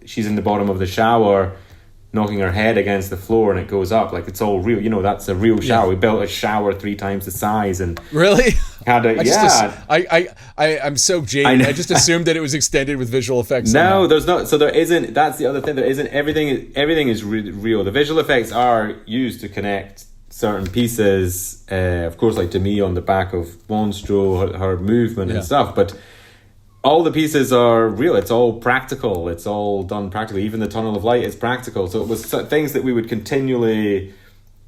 she's in the bottom of the shower knocking her head against the floor and it goes up, like it's all real, you know, that's a real shower. We built a shower 3 times the size and really had I'm so jaded. I just assumed that it was extended with visual effects. No, there's not. So there isn't. That's the other thing. There isn't. Everything is real. The visual effects are used to connect certain pieces. Of course, like Demi on the back of Monstro, her movement and stuff, but all the pieces are real. It's all practical. It's all done practically. Even the tunnel of light is practical. So it was things that we would continually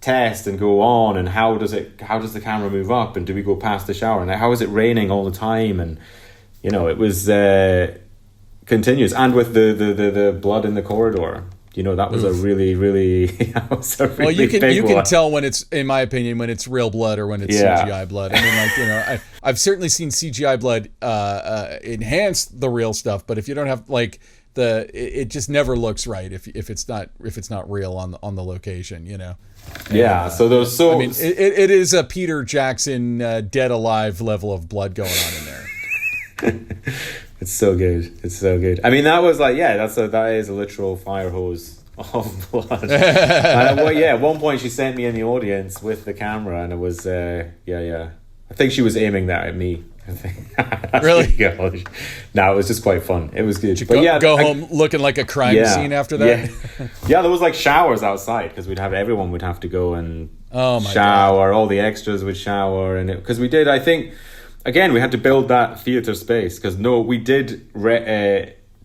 test and go on. And how does the camera move up? And do we go past the shower? And how is it raining all the time? And you know, it was continuous. And with the blood in the corridor, you know, that was a really, really, well, you can tell when it's, in my opinion, when it's real blood or when it's CGI blood. I mean, like, you know, I've certainly seen CGI blood enhance the real stuff, but if you don't have like it just never looks right if it's not real on the location, you know. Yeah. So those. I mean, it is a Peter Jackson Dead Alive level of blood going on in there. It's so good. It's so good. I mean, that was like, that is a literal fire hose of blood. At one point she sent me in the audience with the camera, and it was, I think she was aiming that at me. Really? No, it was just quite fun. It was good. Did you go home looking like a crime scene after that? Yeah, there was like showers outside because everyone would have to go and shower. God. All the extras would shower, and because we did, I think, again, we had to build that theater space because we did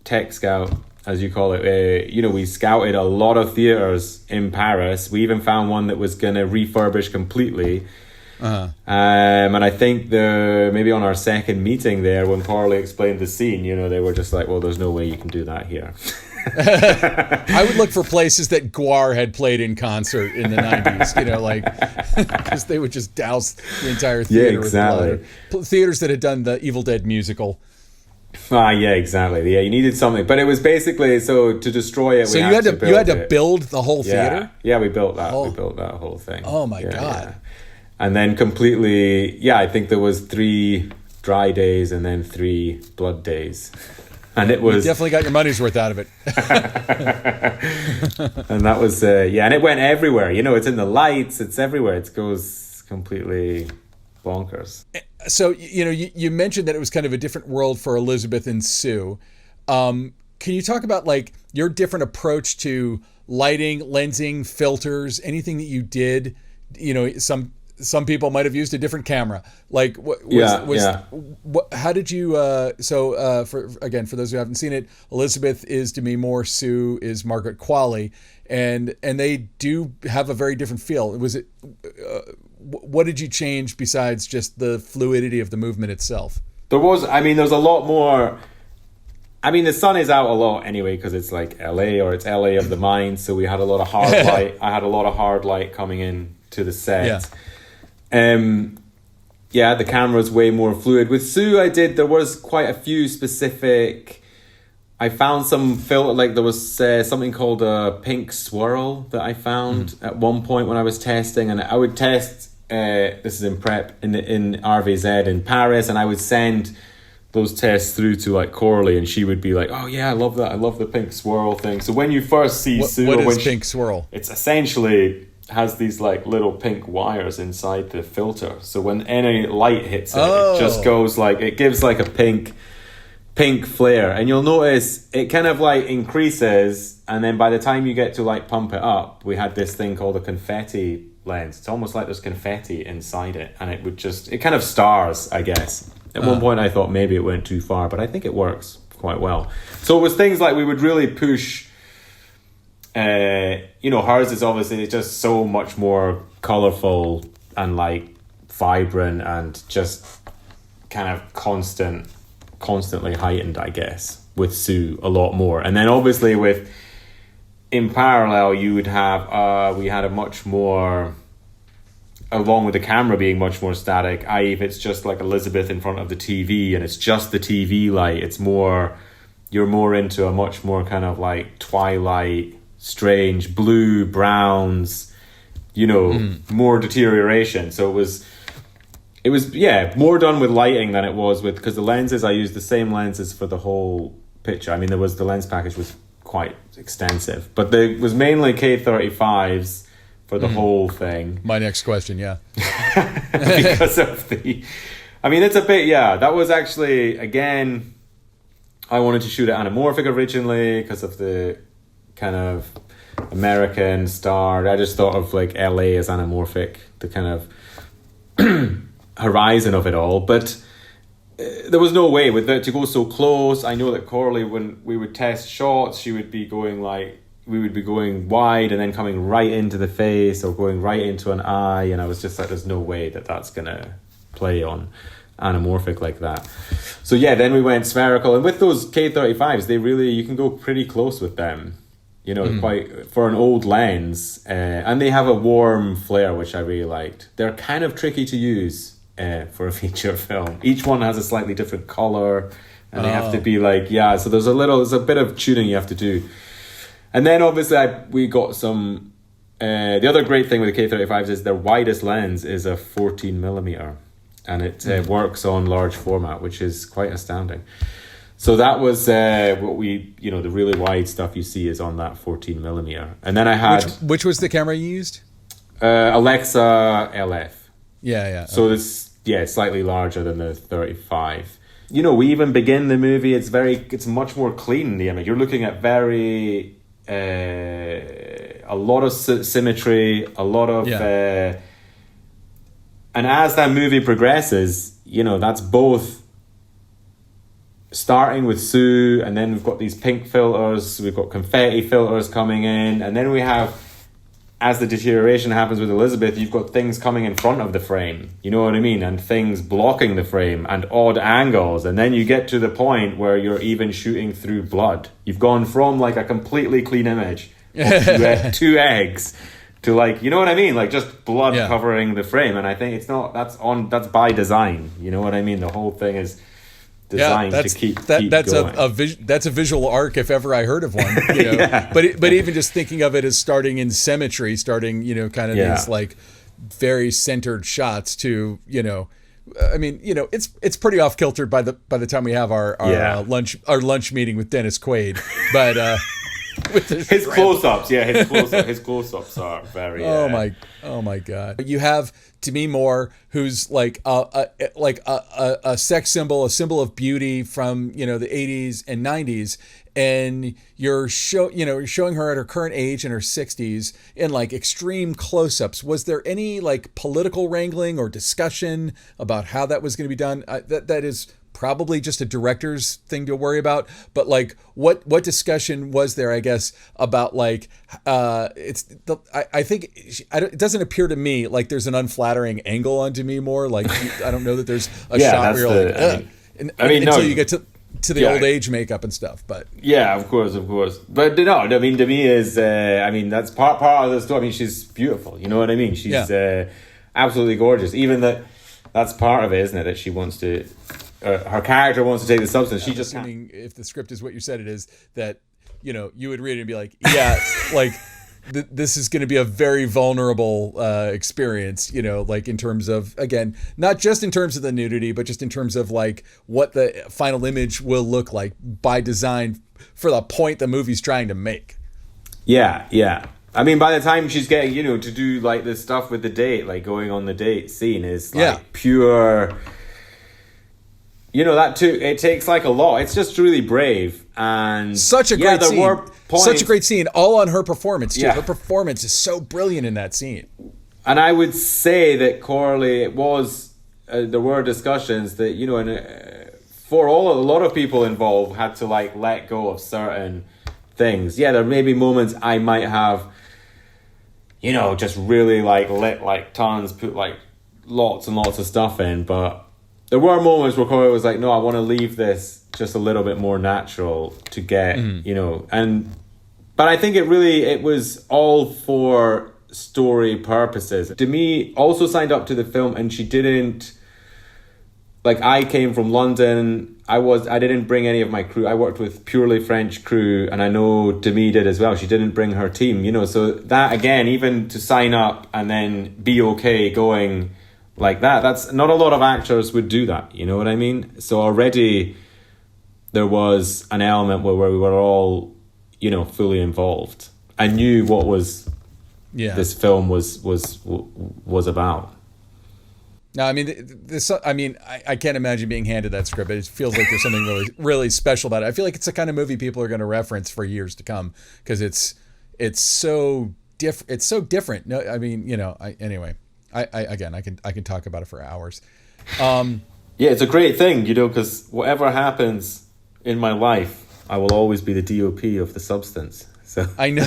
tech scout, as you call it. We scouted a lot of theaters in Paris. We even found one that was going to refurbish completely. Uh-huh. And I think maybe on our second meeting there, when Coralie explained the scene, they were just like, well, there's no way you can do that here. I would look for places that Guar had played in concert in the 90s, because they would just douse the entire theater with blood. Theaters that had done the Evil Dead musical. Yeah, exactly. Yeah, you needed something, but it was basically to destroy it. So you had to build the whole theater. Yeah, we built that. We built that whole thing. Oh my God! Yeah. And then completely, I think there was 3 dry days and then 3 blood days, and it was you definitely got your money's worth out of it. And that was and it went everywhere. It's in the lights. It's everywhere. It goes completely bonkers. So, you mentioned that it was kind of a different world for Elisabeth and Sue. Can you talk about your different approach to lighting, lensing, filters, anything that you did? Some people might have used a different camera. How did you? For those who haven't seen it, Elisabeth is Demi Moore, Sue is Margaret Qualley, and they do have a very different feel. What did you change besides just the fluidity of the movement itself? There's a lot more. The sun is out a lot anyway because it's like LA, or it's LA of the mind. So we had a lot of hard light. I had a lot of hard light coming in to the set. The camera's way more fluid. With Sue, there was quite a few specific. I found some filter, there was something called a pink swirl that I found at one point when I was testing, and I would test. This is in prep in RVZ in Paris, and I would send those tests through to Coralie, and she would be like, "Oh yeah, I love that. I love the pink swirl thing." So when you first see Sue, what is pink swirl? It's essentially has these little pink wires inside the filter. So when any light hits it, it just goes it gives a pink flare, and you'll notice it kind of increases, and then by the time you get to pump it up, we had this thing called a confetti lens. It's almost like there's confetti inside it, and it kind of stars, I guess. At one point I thought maybe it went too far, but I think it works quite well. So it was things we would really push. Hers is obviously just so much more colorful and vibrant and just kind of constantly heightened, I guess, with Sue a lot more. And then obviously in parallel, you would have, we had a much more, along with the camera being much more static, i.e. if it's just Elisabeth in front of the TV and it's just the TV light, you're more into a much more kind of twilight, strange blue, browns, more deterioration. So it was more done with lighting than it was with, because the lenses, I used the same lenses for the whole picture. the lens package was quite extensive, but there was mainly K35s for the whole thing. My next question, because of it's a bit, that was actually, again, I wanted to shoot it anamorphic originally because of the kind of American star. I just thought of LA as anamorphic, the kind of horizon of it all, but there was no way with it to go so close. I know that Coralie, when we would test shots, she would be going we would be going wide and then coming right into the face or going right into an eye, and I was just there's no way that's gonna play on anamorphic like that. So then we went spherical, and with those K35s, you can go pretty close with them, quite for an old lens, and they have a warm flare, which I really liked. They're kind of tricky to use for a feature film. Each one has a slightly different color, and they have to be so there's a bit of tuning you have to do. And then obviously we got some, the other great thing with the K35s is their widest lens is a 14mm, and it works on large format, which is quite astounding. So that was what we, the really wide stuff you see is on that 14mm. And then I had... Which was the camera you used? Alexa LF. Yeah. So this, slightly larger than the 35. You know, we even begin the movie, it's much more clean, the image. You're looking at a lot of symmetry, a lot of... and as that movie progresses, you know, that's both starting with Sue, and then we've got these pink filters, we've got confetti filters coming in, and then we have, as the deterioration happens with Elisabeth, you've got things coming in front of the frame, you know what I mean, and things blocking the frame and odd angles, and then you get to the point where you're even shooting through blood. You've gone from like a completely clean image of two eggs to, like, you know what I mean, like just blood covering the frame. And I think that's by design, you know what I mean. The whole thing is designed to keep going. That's a visual arc if ever I heard of one, you know. But even just thinking of it as starting in symmetry, you know, kind of these like very centered shots to, you know, I mean, you know, it's pretty off kilter by the time we have our lunch meeting with Dennis Quaid, but with his close-ups, his close-ups are very. Oh my God! You have Demi Moore, who's like a sex symbol, a symbol of beauty from, you know, the 80s and 90s, and you're showing her at her current age in her 60s in like extreme close-ups. Was there any like political wrangling or discussion about how that was going to be done? That is probably just a director's thing to worry about, but like what discussion was there, I guess, about like I think it doesn't appear to me like there's an unflattering angle on Demi Moore. Like I don't know that there's a shot where you're like until you get to the old age makeup and stuff. But of course, but no, I mean, Demi is I mean, that's part of the story. I mean, she's beautiful, you know what I mean, she's absolutely gorgeous. Even that's part of it, isn't it, that she wants to her character wants to take the substance. She just assuming if the script is what you said it is, that, you know, you would read it and be like, like this is going to be a very vulnerable experience, you know, like in terms of, again, not just in terms of the nudity, but just in terms of like what the final image will look like by design for the point the movie's trying to make. Yeah. I mean, by the time she's getting, you know, to do like this stuff with the date, like going on the date scene is like pure... You know, that too, it takes like a lot. It's just really brave. And such a great scene. Such a great scene, all on her performance too. Her performance is so brilliant in that scene. And I would say that Coralie, it was, there were discussions that, you know, for a lot of people involved had to like let go of certain things. Yeah, there may be moments I might have, you know, just really like lit like tons, put like lots and lots of stuff in, but there were moments where Coralie was like, no, I want to leave this just a little bit more natural to get, you know, but I think it was all for story purposes. Demi also signed up to the film, and she didn't, like, I came from London, I didn't bring any of my crew, I worked with purely French crew, and I know Demi did as well, she didn't bring her team, you know, so that, again, even to sign up and then be okay going like that's not a lot of actors would do that, you know what I mean? So already there was an element where we were all, you know, fully involved. I knew what this film was about. No, I mean, I can't imagine being handed that script. It feels like there's something really, really special about it. I feel like it's the kind of movie people are going to reference for years to come because it's so different. It's so different. No, I mean, you know, anyway. I can talk about it for hours. Yeah, it's a great thing, you know, because whatever happens in my life, I will always be the DOP of the substance. So I know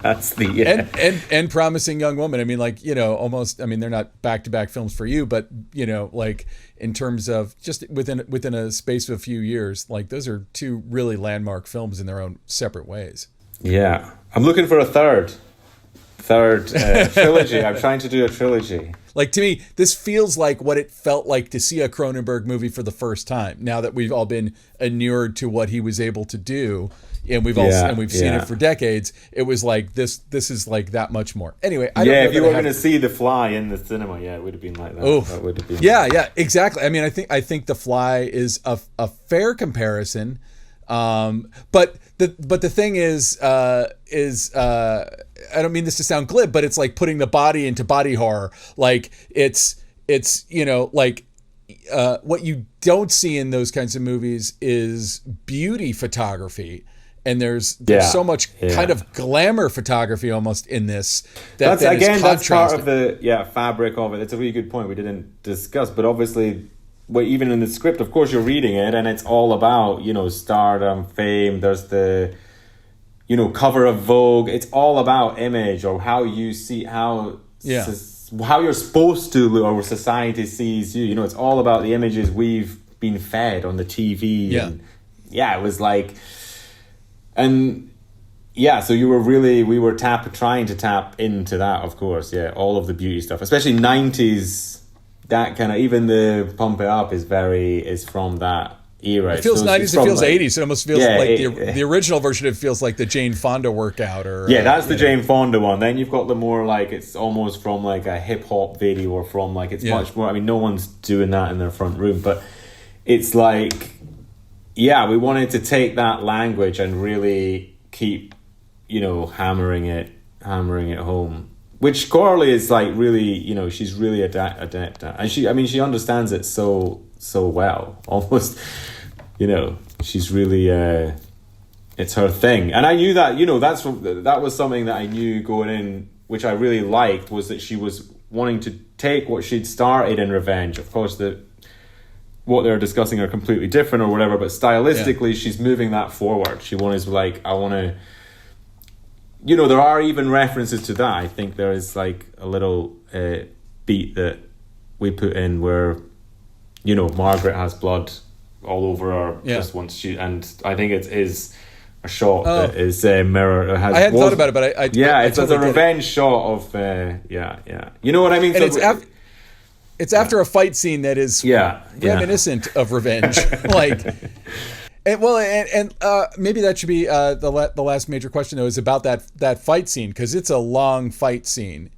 that's the and Promising Young Woman. I mean, like, you know, almost. I mean, they're not back-to-back films for you, but you know, like in terms of just within a space of a few years, like those are two really landmark films in their own separate ways. Yeah, I'm looking for a third trilogy. I'm trying to do a trilogy. Like, to me, this feels like what it felt like to see a Cronenberg movie for the first time. Now that we've all been inured to what he was able to do, and we've seen it for decades, it was like this is like that much more. Anyway, if you were going to see The Fly in the cinema, it would have been like that. Oh, that would have been. Yeah, exactly. I mean, I think The Fly is a fair comparison. But the thing is I don't mean this to sound glib, but it's like putting the body into body horror. Like it's it's, you know, like what you don't see in those kinds of movies is beauty photography. And there's so much kind of glamour photography almost in this. That's part of the fabric of it. It's a really good point we didn't discuss. But obviously, even in the script, of course, you're reading it, and it's all about, you know, stardom, fame. There's the, you know, cover of Vogue. It's all about image, or how you see how you're supposed to look, or society sees you. You know, it's all about the images we've been fed on the TV. Yeah, and it was like. And so we were trying to tap into that, of course, all of the beauty stuff, especially 90s, that kind of, even the Pump It Up is from that era. It feels 90s, it feels 80s. It almost feels like the original version, it feels like the Jane Fonda workout. Or that's the Jane Fonda one. Then you've got the more like, it's almost from like a hip-hop video, or from like, it's much more, I mean, no one's doing that in their front room, but it's like... we wanted to take that language and really keep, you know, hammering it home. Which Coralie is like really, you know, she's really adept at, and she understands it so well, almost, you know, she's really, it's her thing. And I knew that, you know, that was something that I knew going in, which I really liked, was that she was wanting to take what she'd started in Revenge. Of course, what they're discussing are completely different or whatever, but stylistically she's moving that forward. She wanted to, like, I want to, you know, there are even references to that. I think there is like a little beat that we put in where, you know, Margaret has blood all over her just once and I think it is a shot that is mirror. I hadn't thought about it, but I it's totally a revenge shot of you know what I mean. And so it's after a fight scene that is reminiscent of Revenge, like. And maybe that should be the last major question, though, is about that fight scene, because it's a long fight scene,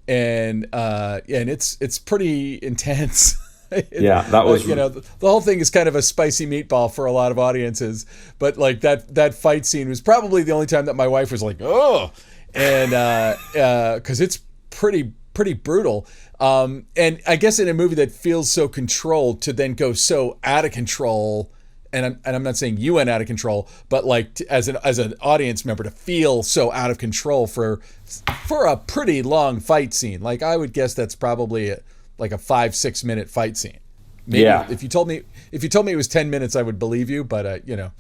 and it's pretty intense. That was you know, the whole thing is kind of a spicy meatball for a lot of audiences, but like that fight scene was probably the only time that my wife was like, oh, and because it's pretty brutal. And I guess in a movie that feels so controlled, to then go so out of control, and I'm not saying you went out of control, but like as an audience member to feel so out of control for a pretty long fight scene. Like, I would guess that's probably like a 5-6 minute fight scene. Maybe if you told me it was 10 minutes, I would believe you, but you know.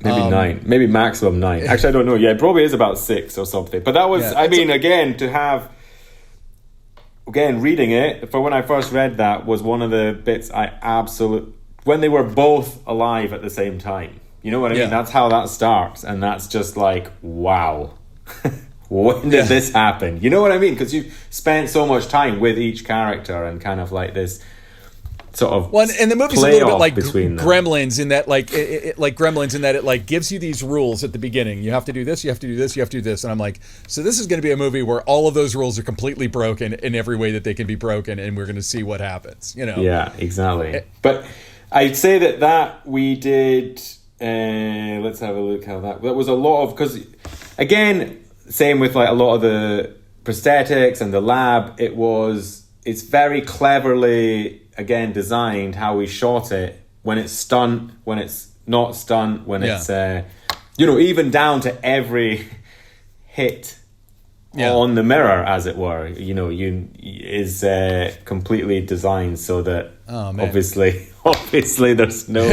Maybe 9, maybe maximum 9. Actually, I don't know. Yeah, it probably is about 6 or something. But that was, again, reading it, for when I first read that, was one of the bits when they were both alive at the same time. You know what I mean? That's how that starts. And that's just like, wow. When did this happen? You know what I mean? Because you've spent so much time with each character and kind of like this sort of and the movie's a little bit like Gremlins in that, like Gremlins in that it like gives you these rules at the beginning. You have to do this, you have to do this, you have to do this. And I'm like, so this is going to be a movie where all of those rules are completely broken in every way that they can be broken, and we're going to see what happens, you know? Yeah, exactly. But I'd say that we did, let's have a look how that was a lot of, because again, same with like a lot of the prosthetics and the lab, it's very cleverly, again, designed how we shot it, when it's stunt, when it's not stunt, when it's, you know, even down to every hit on the mirror, as it were, you know, is completely designed so that obviously there's no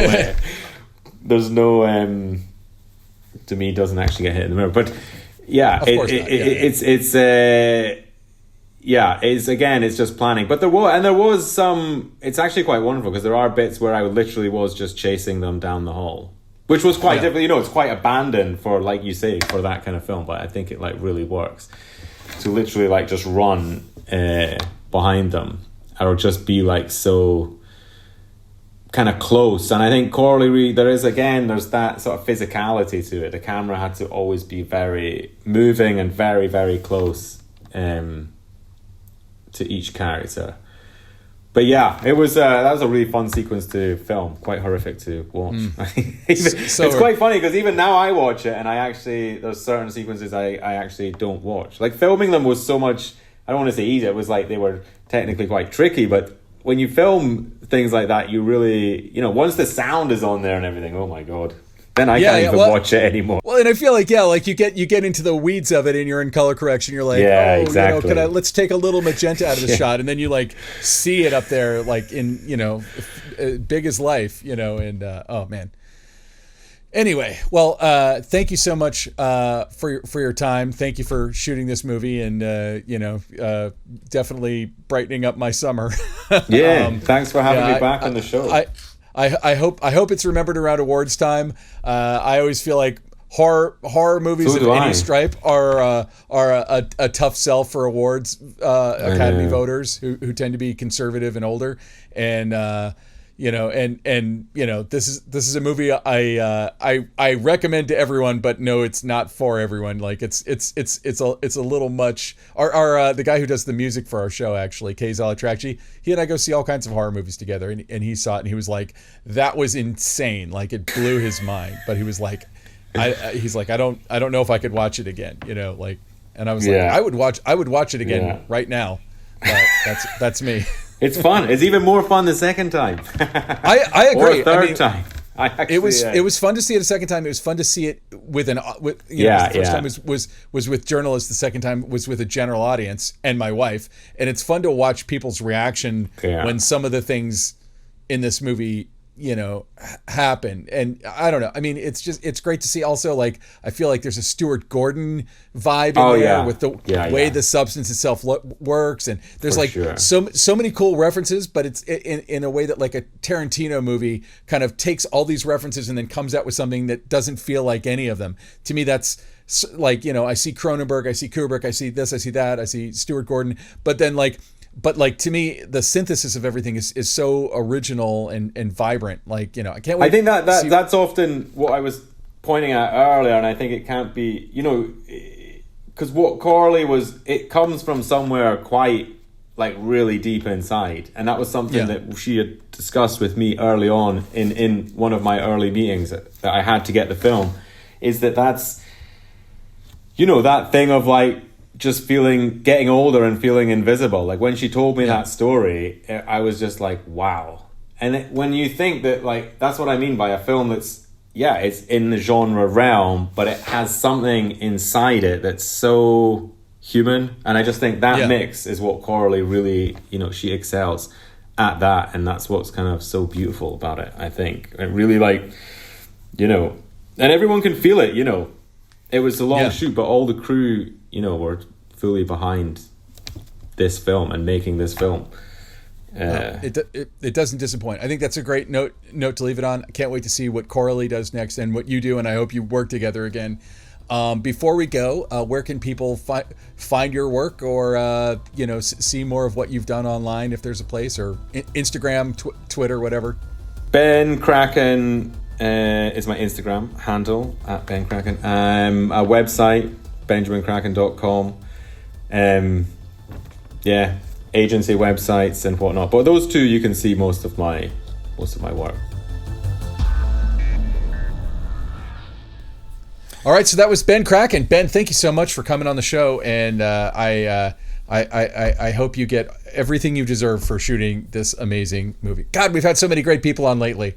Demi doesn't actually get hit in the mirror, but it's just planning. But there was some, it's actually quite wonderful, because there are bits where I literally was just chasing them down the hall, which was quite different. You know, it's quite abandoned for, like you say, for that kind of film, but I think it like really works to literally like just run behind them, or just be like so kind of close. And I think Coralie, there's that sort of physicality to it. The camera had to always be very moving and very, very close to each character. But it was that was a really fun sequence to film, quite horrific to watch. It's quite funny, because even now I watch it, and there's certain sequences I actually don't watch. Like, filming them was so much, I don't want to say easy, it was like they were technically quite tricky, but when you film things like that, you really, once the sound is on there and everything, oh my God. Then I can't even watch it anymore. Well, and I feel like, like you get into the weeds of it and you're in color correction. You're like, exactly. Let's take a little magenta out of the shot. And then you like see it up there, like in, big as life, and oh man. Anyway, well, thank you so much for your time. Thank you for shooting this movie and, definitely brightening up my summer. Thanks for having me back on the show. I hope it's remembered around awards time. I always feel like horror movies of any stripe are a tough sell for awards Academy voters who tend to be conservative and older, and this is a movie I recommend to everyone, but no, it's not for everyone. Like it's a little much. Our the guy who does the music for our show, actually, Kay Zalatracci, he and I go see all kinds of horror movies together, and he saw it and he was like, that was insane. Like it blew his mind. But he was like, he's like, I don't know if I could watch it again. And I was like, I would watch it again right now. But that's me. It's fun. It's even more fun the second time. I agree. Or third time. It was fun to see it a second time. It was fun to see it the first time was with journalists. The second time was with a general audience and my wife. And it's fun to watch people's reaction when some of the things in this movie happen. And I don't know. I mean, it's great to see. Also, like, I feel like there's a Stuart Gordon vibe in there with the way the substance itself works, and there's so many cool references, but it's in a way that like a Tarantino movie kind of takes all these references and then comes out with something that doesn't feel like any of them. To me, that's like, I see Cronenberg, I see Kubrick, I see this, I see that, I see Stuart Gordon, but to me, the synthesis of everything is so original and vibrant. Like, I can't wait. I think that's often what I was pointing at earlier, and I think it can't be, because what Coralie was, it comes from somewhere quite like really deep inside, and that was something that she had discussed with me early on in one of my early meetings that I had to get the film, is that's, that thing of like, just getting older and feeling invisible. Like when she told me that story, I was just like, wow. And when you think that, like, that's what I mean by a film that's, it's in the genre realm, but it has something inside it that's so human. And I just think that mix is what Coralie really, she excels at that. And that's what's kind of so beautiful about it, I think. It really, like, and everyone can feel it, It was a long shoot, but all the crew, were fully behind this film and making this film. It doesn't disappoint. I think that's a great note to leave it on. I can't wait to see what Coralie does next and what you do, and I hope you work together again. Before we go, where can people find your work or see more of what you've done online, if there's a place, or Instagram, Twitter, whatever? Ben Kracun is my Instagram handle, at Ben Kracun. A website, benjaminkračun.com. Agency websites and whatnot. But those two, you can see most of my work. All right, so that was Ben Kracun. Ben, thank you so much for coming on the show, and I hope you get everything you deserve for shooting this amazing movie. God, we've had so many great people on lately.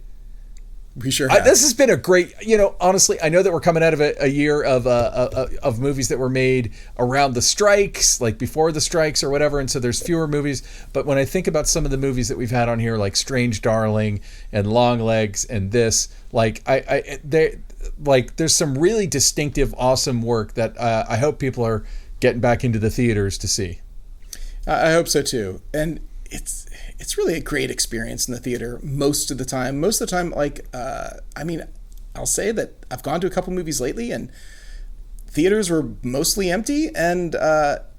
We sure have. This has been a great, honestly, I know that we're coming out of a year of movies that were made around the strikes, like before the strikes or whatever, and so there's fewer movies. But when I think about some of the movies that we've had on here, like Strange Darling and Long Legs and this, like there's some really distinctive, awesome work that I hope people are getting back into the theaters to see. I hope so too, and it's really a great experience in the theater most of the time. Most of the time, like, I'll say that I've gone to a couple movies lately and theaters were mostly empty, and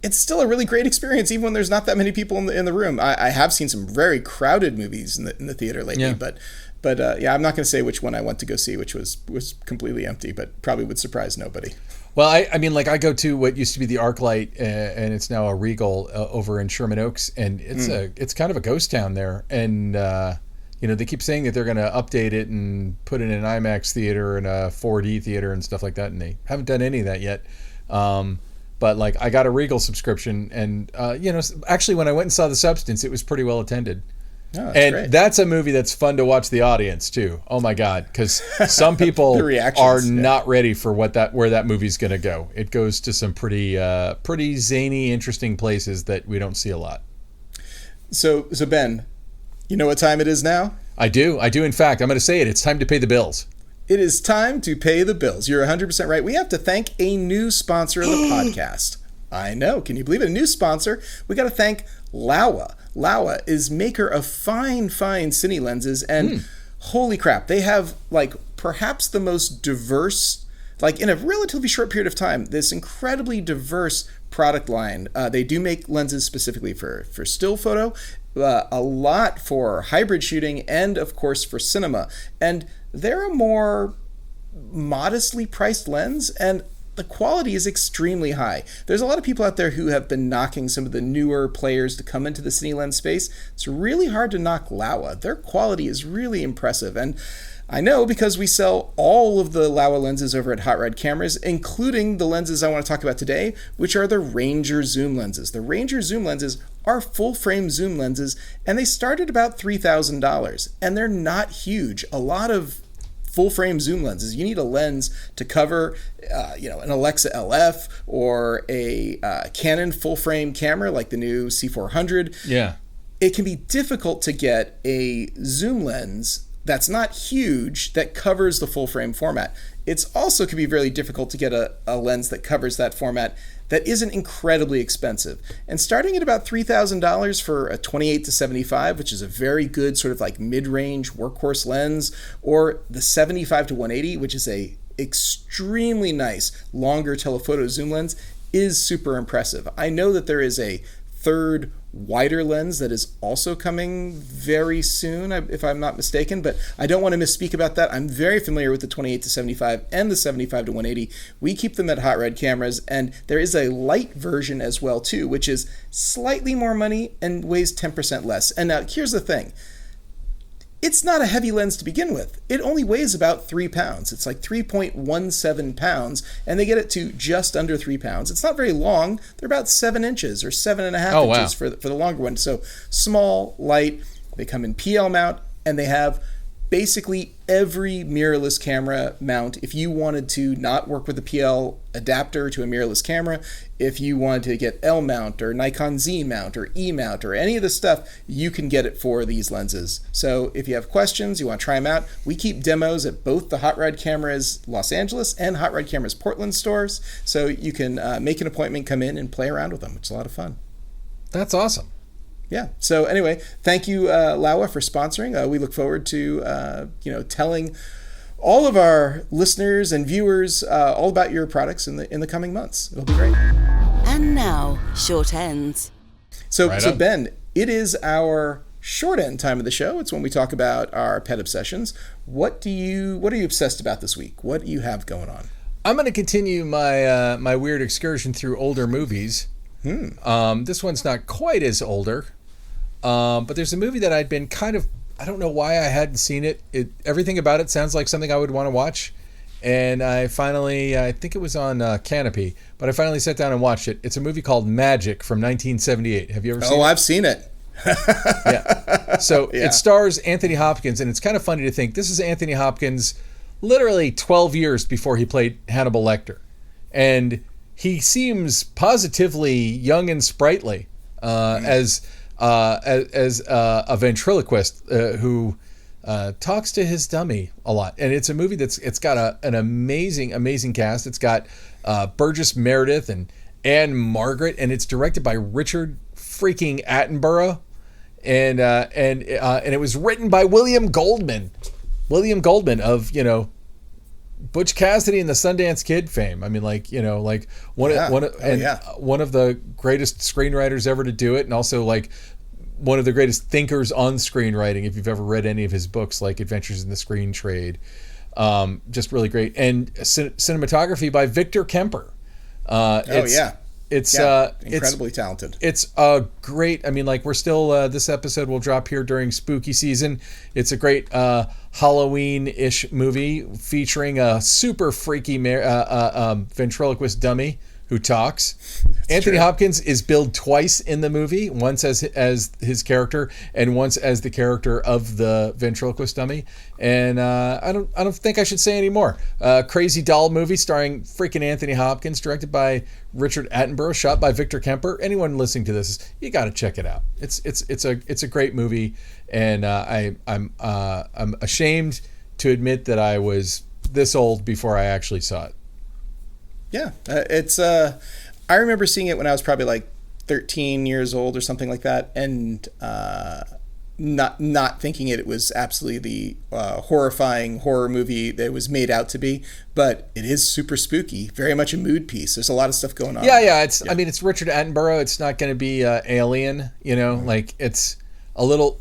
it's still a really great experience even when there's not that many people in the room. I have seen some very crowded movies in the theater lately, but I'm not going to say which one I went to go see, which was completely empty, but probably would surprise nobody. Well, I mean, like, I go to what used to be the ArcLight, and it's now a Regal over in Sherman Oaks, and it's kind of a ghost town there. And they keep saying that they're going to update it and put it in an IMAX theater and a 4D theater and stuff like that, and they haven't done any of that yet. But like, I got a Regal subscription, and actually, when I went and saw The Substance, it was pretty well attended. Oh, and great. that's a movie that's fun to watch the audience too. Oh my God, because some people are not ready for where that movie's going to go. It goes to some pretty zany, interesting places that we don't see a lot. So Ben, you know what time it is now? I do. In fact, I'm going to say it. It's time to pay the bills. It is time to pay the bills. You're 100% right. We have to thank a new sponsor of the podcast. I know. Can you believe it? A new sponsor. We got to thank Laowa. Laowa is maker of fine cine lenses, and holy crap, they have like perhaps the most diverse, like in a relatively short period of time, this incredibly diverse product line. They do make lenses specifically for still photo, a lot for hybrid shooting, and of course for cinema. And they're a more modestly priced lens, and the quality is extremely high. There's a lot of people out there who have been knocking some of the newer players to come into the cine lens space. It's really hard to knock Laowa. Their quality is really impressive, and I know because we sell all of the Laowa lenses over at Hot Rod Cameras, including the lenses I want to talk about today, which are the Ranger zoom lenses. The Ranger zoom lenses are full-frame zoom lenses, and they start at about $3,000, and they're not huge. A lot of full-frame zoom lenses, you need a lens to cover, an Alexa LF or a Canon full-frame camera like the new C400. Yeah. It can be difficult to get a zoom lens that's not huge that covers the full-frame format. It's also can be very difficult to get a lens that covers that format that isn't incredibly expensive. And starting at about $3,000 for a 28-75, which is a very good sort of like mid-range workhorse lens, or the 75-180, which is a extremely nice longer telephoto zoom lens, is super impressive. I know that there is a third wider lens that is also coming very soon, if I'm not mistaken, but I don't want to misspeak about that. I'm very familiar with the 28-75 and the 75-180. We keep them at Hot Rod Cameras, and there is a light version as well too, which is slightly more money and weighs 10% less. And now here's the thing. It's not a heavy lens to begin with. It only weighs about 3 pounds. It's like 3.17 pounds, and they get it to just under 3 pounds. It's not very long. They're about 7 inches or 7.5 inches for the longer one. So small, light. They come in PL mount, and they have basically every mirrorless camera mount. If you wanted to not work with a PL adapter to a mirrorless camera, if you wanted to get L mount or Nikon Z mount or E mount or any of this stuff, you can get it for these lenses. So if you have questions, you want to try them out, we keep demos at both the Hot Rod Cameras Los Angeles and Hot Rod Cameras Portland stores. So you can make an appointment, come in and play around with them, which is a lot of fun. That's awesome. Yeah. So anyway, thank you, Laowa, for sponsoring. We look forward to telling all of our listeners and viewers all about your products in the coming months. It'll be great. And now, short ends. So Ben, it is our short end time of the show. It's when we talk about our pet obsessions. What are you obsessed about this week? What do you have going on? I'm going to continue my my weird excursion through older movies. This one's not quite as older. But there's a movie that I'd been I don't know why I hadn't seen it. Everything about it sounds like something I would want to watch. And I think it was on Canopy, but I finally sat down and watched it. It's a movie called Magic from 1978. Have you ever seen it? Oh, I've seen it. Yeah. So It stars Anthony Hopkins, and it's kind of funny to think this is Anthony Hopkins literally 12 years before he played Hannibal Lecter. And he seems positively young and sprightly as a ventriloquist who talks to his dummy a lot. And it's a movie it's got an amazing cast. It's got Burgess Meredith and Anne Margaret, and it's directed by Richard freaking Attenborough, and it was written by William Goldman of Butch Cassidy and the Sundance Kid fame. I mean, one of the greatest screenwriters ever to do it, and also like one of the greatest thinkers on screenwriting. If you've ever read any of his books, like Adventures in the Screen Trade, just really great. And cinematography by Victor Kemper. It's incredibly talented. It's a great. I mean, like, we're still, this episode will drop here during spooky season. It's a great Halloween-ish movie featuring a super freaky ventriloquist dummy who talks. Anthony Hopkins is billed twice in the movie, once as his character and once as the character of the ventriloquist dummy. And I don't think I should say any more. Crazy Doll movie starring freaking Anthony Hopkins, directed by Richard Attenborough, shot by Victor Kemper. Anyone listening to this, you got to check it out. It's a great movie, and I'm ashamed to admit that I was this old before I actually saw it. Yeah, it's. I remember seeing it when I was probably like 13 years old or something like that, and not thinking it was absolutely the horrifying horror movie that it was made out to be. But it is super spooky, very much a mood piece. There's a lot of stuff going on. Yeah. I mean, it's Richard Attenborough. It's not going to be Alien. Like, it's a little.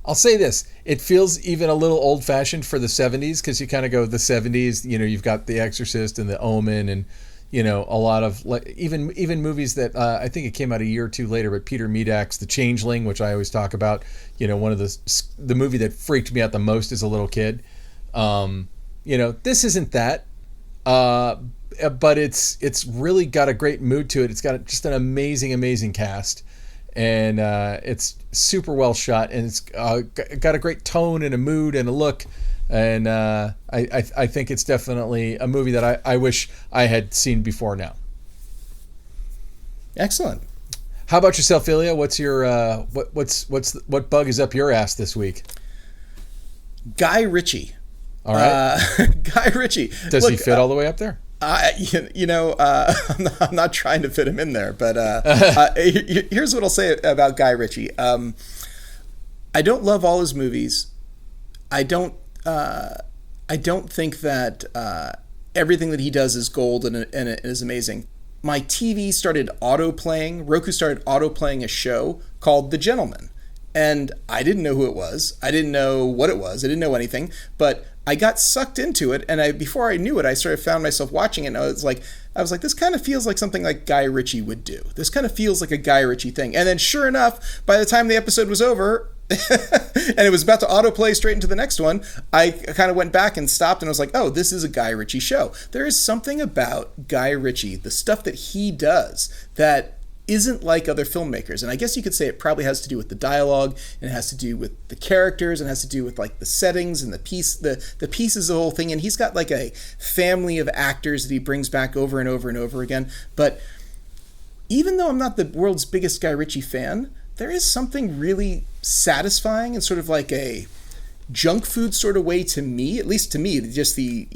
I'll say this. It feels even a little old-fashioned for the 70s, because you kind of go the 70s, you've got The Exorcist and The Omen and, a lot of, like, even movies that I think it came out a year or two later, but Peter Medak's The Changeling, which I always talk about, one of the movie that freaked me out the most as a little kid. This isn't that, but it's really got a great mood to it. It's got just an amazing cast. And it's super well shot, and it's got a great tone and a mood and a look, and I think it's definitely a movie that I wish I had seen before now. Excellent. How about yourself, Ilya? What's your what bug is up your ass this week? Guy Ritchie. All right. Guy Ritchie. Does he fit all the way up there? I'm not trying to fit him in there, but here's what I'll say about Guy Ritchie. I don't love all his movies. I don't think that everything that he does is gold and is amazing. My TV started auto-playing. Roku started auto-playing a show called The Gentleman. And I didn't know who it was. I didn't know what it was. I didn't know anything. But I got sucked into it, and before I knew it, I sort of found myself watching it, and I was like, this kind of feels like something like Guy Ritchie would do. This kind of feels like a Guy Ritchie thing. And then sure enough, by the time the episode was over, and it was about to autoplay straight into the next one, I kind of went back and stopped, and I was like, oh, this is a Guy Ritchie show. There is something about Guy Ritchie, the stuff that he does, that isn't like other filmmakers. And I guess you could say it probably has to do with the dialogue, and it has to do with the characters, and it has to do with like the settings and the pieces of the whole thing. And he's got like a family of actors that he brings back over and over and over again. But even though I'm not the world's biggest Guy Ritchie fan, there is something really satisfying and sort of like a junk food sort of way to me, at least to me, just the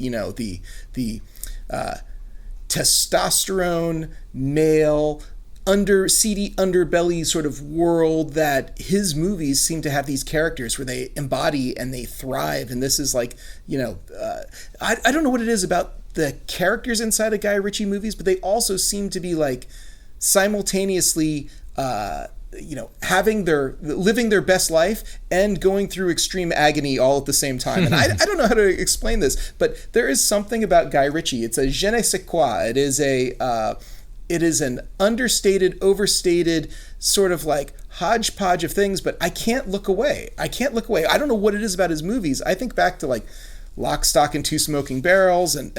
testosterone male seedy underbelly sort of world that his movies seem to have, these characters where they embody and they thrive. And this is like, I don't know what it is about the characters inside of Guy Ritchie movies, but they also seem to be like simultaneously, living their best life and going through extreme agony all at the same time. And I don't know how to explain this, but there is something about Guy Ritchie. It's a je ne sais quoi. It is an understated, overstated sort of like hodgepodge of things, but I can't look away. I don't know what it is about his movies. I think back to like Lock, Stock, and Two Smoking Barrels and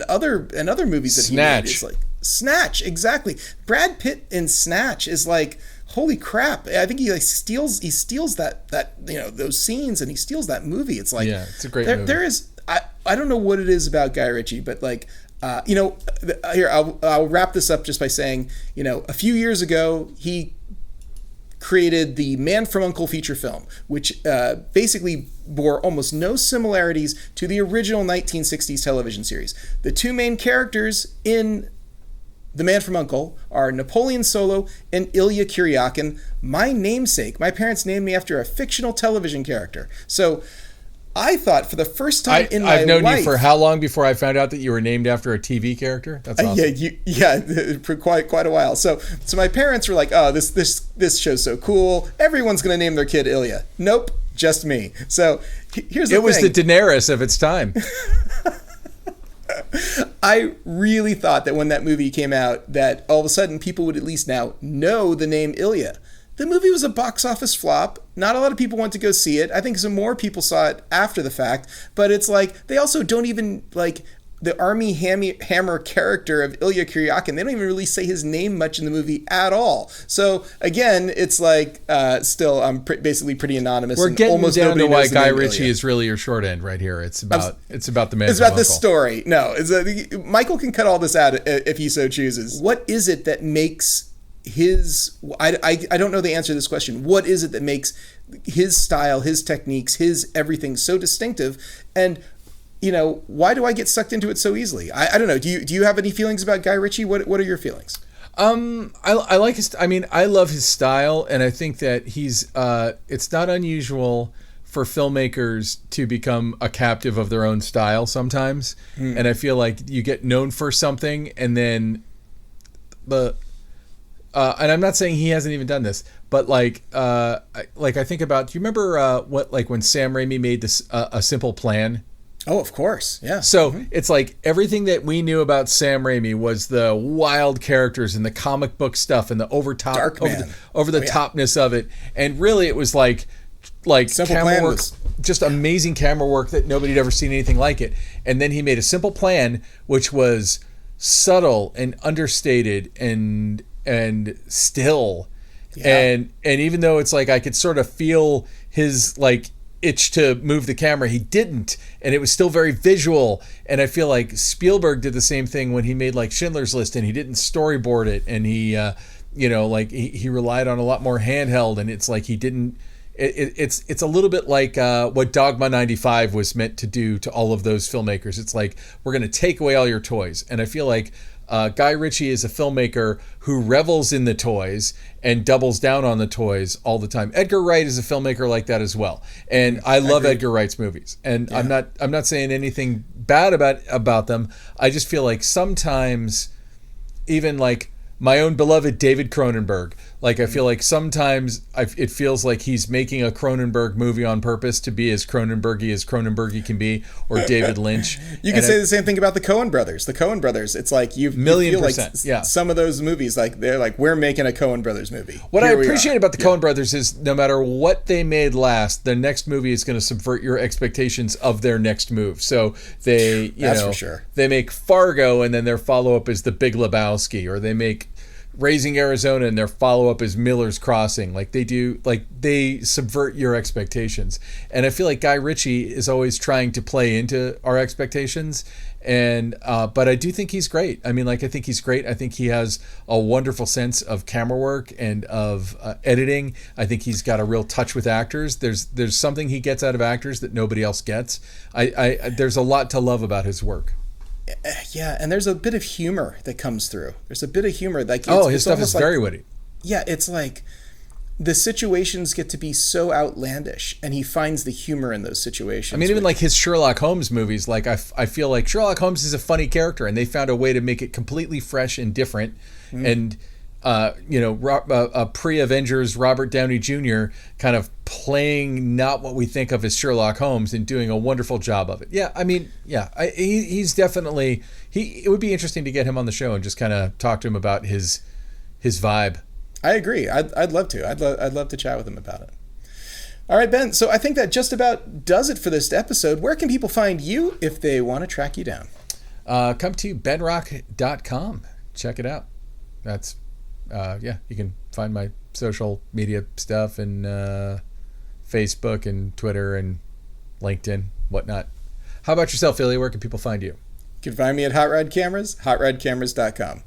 other movies that Snatch. He made. It's like Snatch, exactly. Brad Pitt in Snatch is like, holy crap. I think he like steals that those scenes, and he steals that movie. It's like, yeah, it's a great movie. There is, I don't know what it is about Guy Ritchie, but like, here, I'll wrap this up just by saying, a few years ago, he created the Man from U.N.C.L.E. feature film, which basically bore almost no similarities to the original 1960s television series. The two main characters in The Man from U.N.C.L.E. are Napoleon Solo and Ilya Kuryakin, my namesake. My parents named me after a fictional television character. So I thought for the first time in my life... I've known you for how long before I found out that you were named after a TV character? That's awesome. For quite a while. So my parents were like, oh, this show's so cool. Everyone's going to name their kid Ilya. Nope, just me. So here's the thing. It was the Daenerys of its time. I really thought that when that movie came out, that all of a sudden people would at least now know the name Ilya. The movie was a box office flop. Not a lot of people went to go see it. I think some more people saw it after the fact. But it's like, they also don't even, like, the Army Hammer character of Ilya Kuryakin, they don't even really say his name much in the movie at all. So, again, it's like, still, I'm basically pretty anonymous. We're getting almost down to why Guy Ritchie Ilya. is really your short end right here. It's about the man. It's about the story. No, Michael can cut all this out if he so chooses. What is it that makes I don't know the answer to this question. What is it that makes his style, his techniques, his everything so distinctive? And, you know, why do I get sucked into it so easily? I don't know. Do you have any feelings about Guy Ritchie? What are your feelings? I like his. I mean, I love his style, and I think that he's. It's not unusual for filmmakers to become a captive of their own style sometimes, and I feel like you get known for something, and then and I'm not saying he hasn't even done this, but I think about. Do you remember when Sam Raimi made this A Simple Plan? Oh, of course, yeah. So it's like everything that we knew about Sam Raimi was the wild characters and the comic book stuff and the over the topness of it, and really it was like Simple camera Plan work, was just amazing camera work that nobody had ever seen anything like it. And then he made A Simple Plan, which was subtle and understated and still, and even though it's like I could sort of feel his like itch to move the camera, he didn't, and it was still very visual. And I feel like Spielberg did the same thing when he made like Schindler's List, and he didn't storyboard it, and he he relied on a lot more handheld, and it's like he didn't. It's a little bit like what Dogma 95 was meant to do to all of those filmmakers. It's like, we're going to take away all your toys. And I feel like Guy Ritchie is a filmmaker who revels in the toys and doubles down on the toys all the time. Edgar Wright is a filmmaker like that as well. And I love Edgar Wright's movies. And yeah. I'm not saying anything bad about them. I just feel like sometimes, even like my own beloved David Cronenberg, like I feel like sometimes it feels like he's making a Cronenberg movie on purpose to be as Cronenbergy can be, or David Lynch. You can say the same thing about the Coen brothers. The Coen brothers, it's like you feel like some of those movies, like they're like, we're making a Coen brothers movie. What I appreciate about the Coen brothers is no matter what they made last, their next movie is going to subvert your expectations of their next move. So they, for sure. They make Fargo, and then their follow-up is The Big Lebowski, or they make Raising Arizona, and their follow-up is Miller's Crossing. Like they do, like they subvert your expectations. And I feel like Guy Ritchie is always trying to play into our expectations. And but I do think he's great. I mean, like I think he's great. I think he has a wonderful sense of camera work and of editing. I think he's got a real touch with actors. There's something he gets out of actors that nobody else gets. There's a lot to love about his work. Yeah, and there's a bit of humor that comes through. There's a bit of humor. Like his stuff is very witty. Yeah, it's like the situations get to be so outlandish, and he finds the humor in those situations. I mean, even like his Sherlock Holmes movies, like I feel like Sherlock Holmes is a funny character, and they found a way to make it completely fresh and different. And pre-Avengers Robert Downey Jr. kind of playing not what we think of as Sherlock Holmes and doing a wonderful job of it. Yeah, I mean, yeah, he's definitely it would be interesting to get him on the show and just kind of talk to him about his vibe. I agree. I'd love to. I'd love to chat with him about it. All right, Ben. So I think that just about does it for this episode. Where can people find you if they want to track you down? Come to benrock.com. Check it out. That's you can find my social media stuff and Facebook and Twitter and LinkedIn, whatnot. How about yourself, Ilya? Where can people find you? You can find me at Hot Rod Cameras, hotrodcameras.com.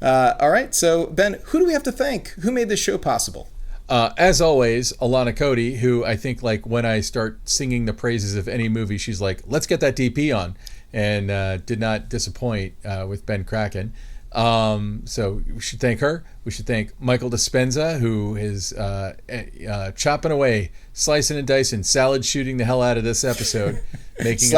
All right, so Ben, who do we have to thank? Who made this show possible? As always, Alana Cody, who I think like when I start singing the praises of any movie, she's like, let's get that DP on, and did not disappoint with Ben Kracun. So we should thank her. We should thank Michael Dispenza, who is chopping away, slicing and dicing, salad shooting the hell out of this episode, making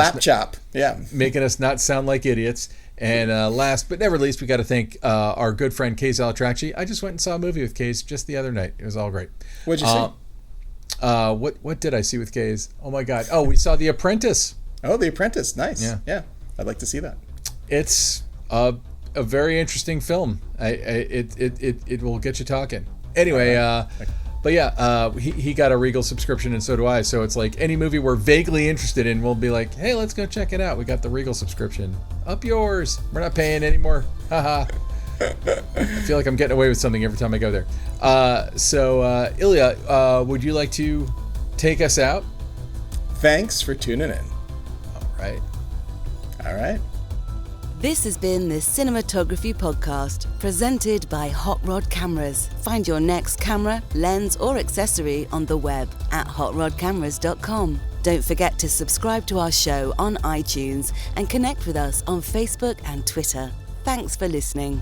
making us not sound like idiots. And last but never least, we got to thank our good friend Kays Alatracci. I just went and saw a movie with Kays just the other night. It was all great. What'd you see? What did I see with Kays? Oh my God! Oh, we saw The Apprentice. Oh, The Apprentice. Nice. Yeah. I'd like to see that. it's a very interesting film. It will get you talking. Anyway, but yeah, he got a Regal subscription and so do I. So it's like any movie we're vaguely interested in, we'll be like, hey, let's go check it out. We got the Regal subscription. Up yours. We're not paying anymore. Haha. I feel like I'm getting away with something every time I go there. So Ilya, would you like to take us out? Thanks for tuning in. All right. This has been the Cinematography Podcast, presented by Hot Rod Cameras. Find your next camera, lens, or accessory on the web at hotrodcameras.com. Don't forget to subscribe to our show on iTunes and connect with us on Facebook and Twitter. Thanks for listening.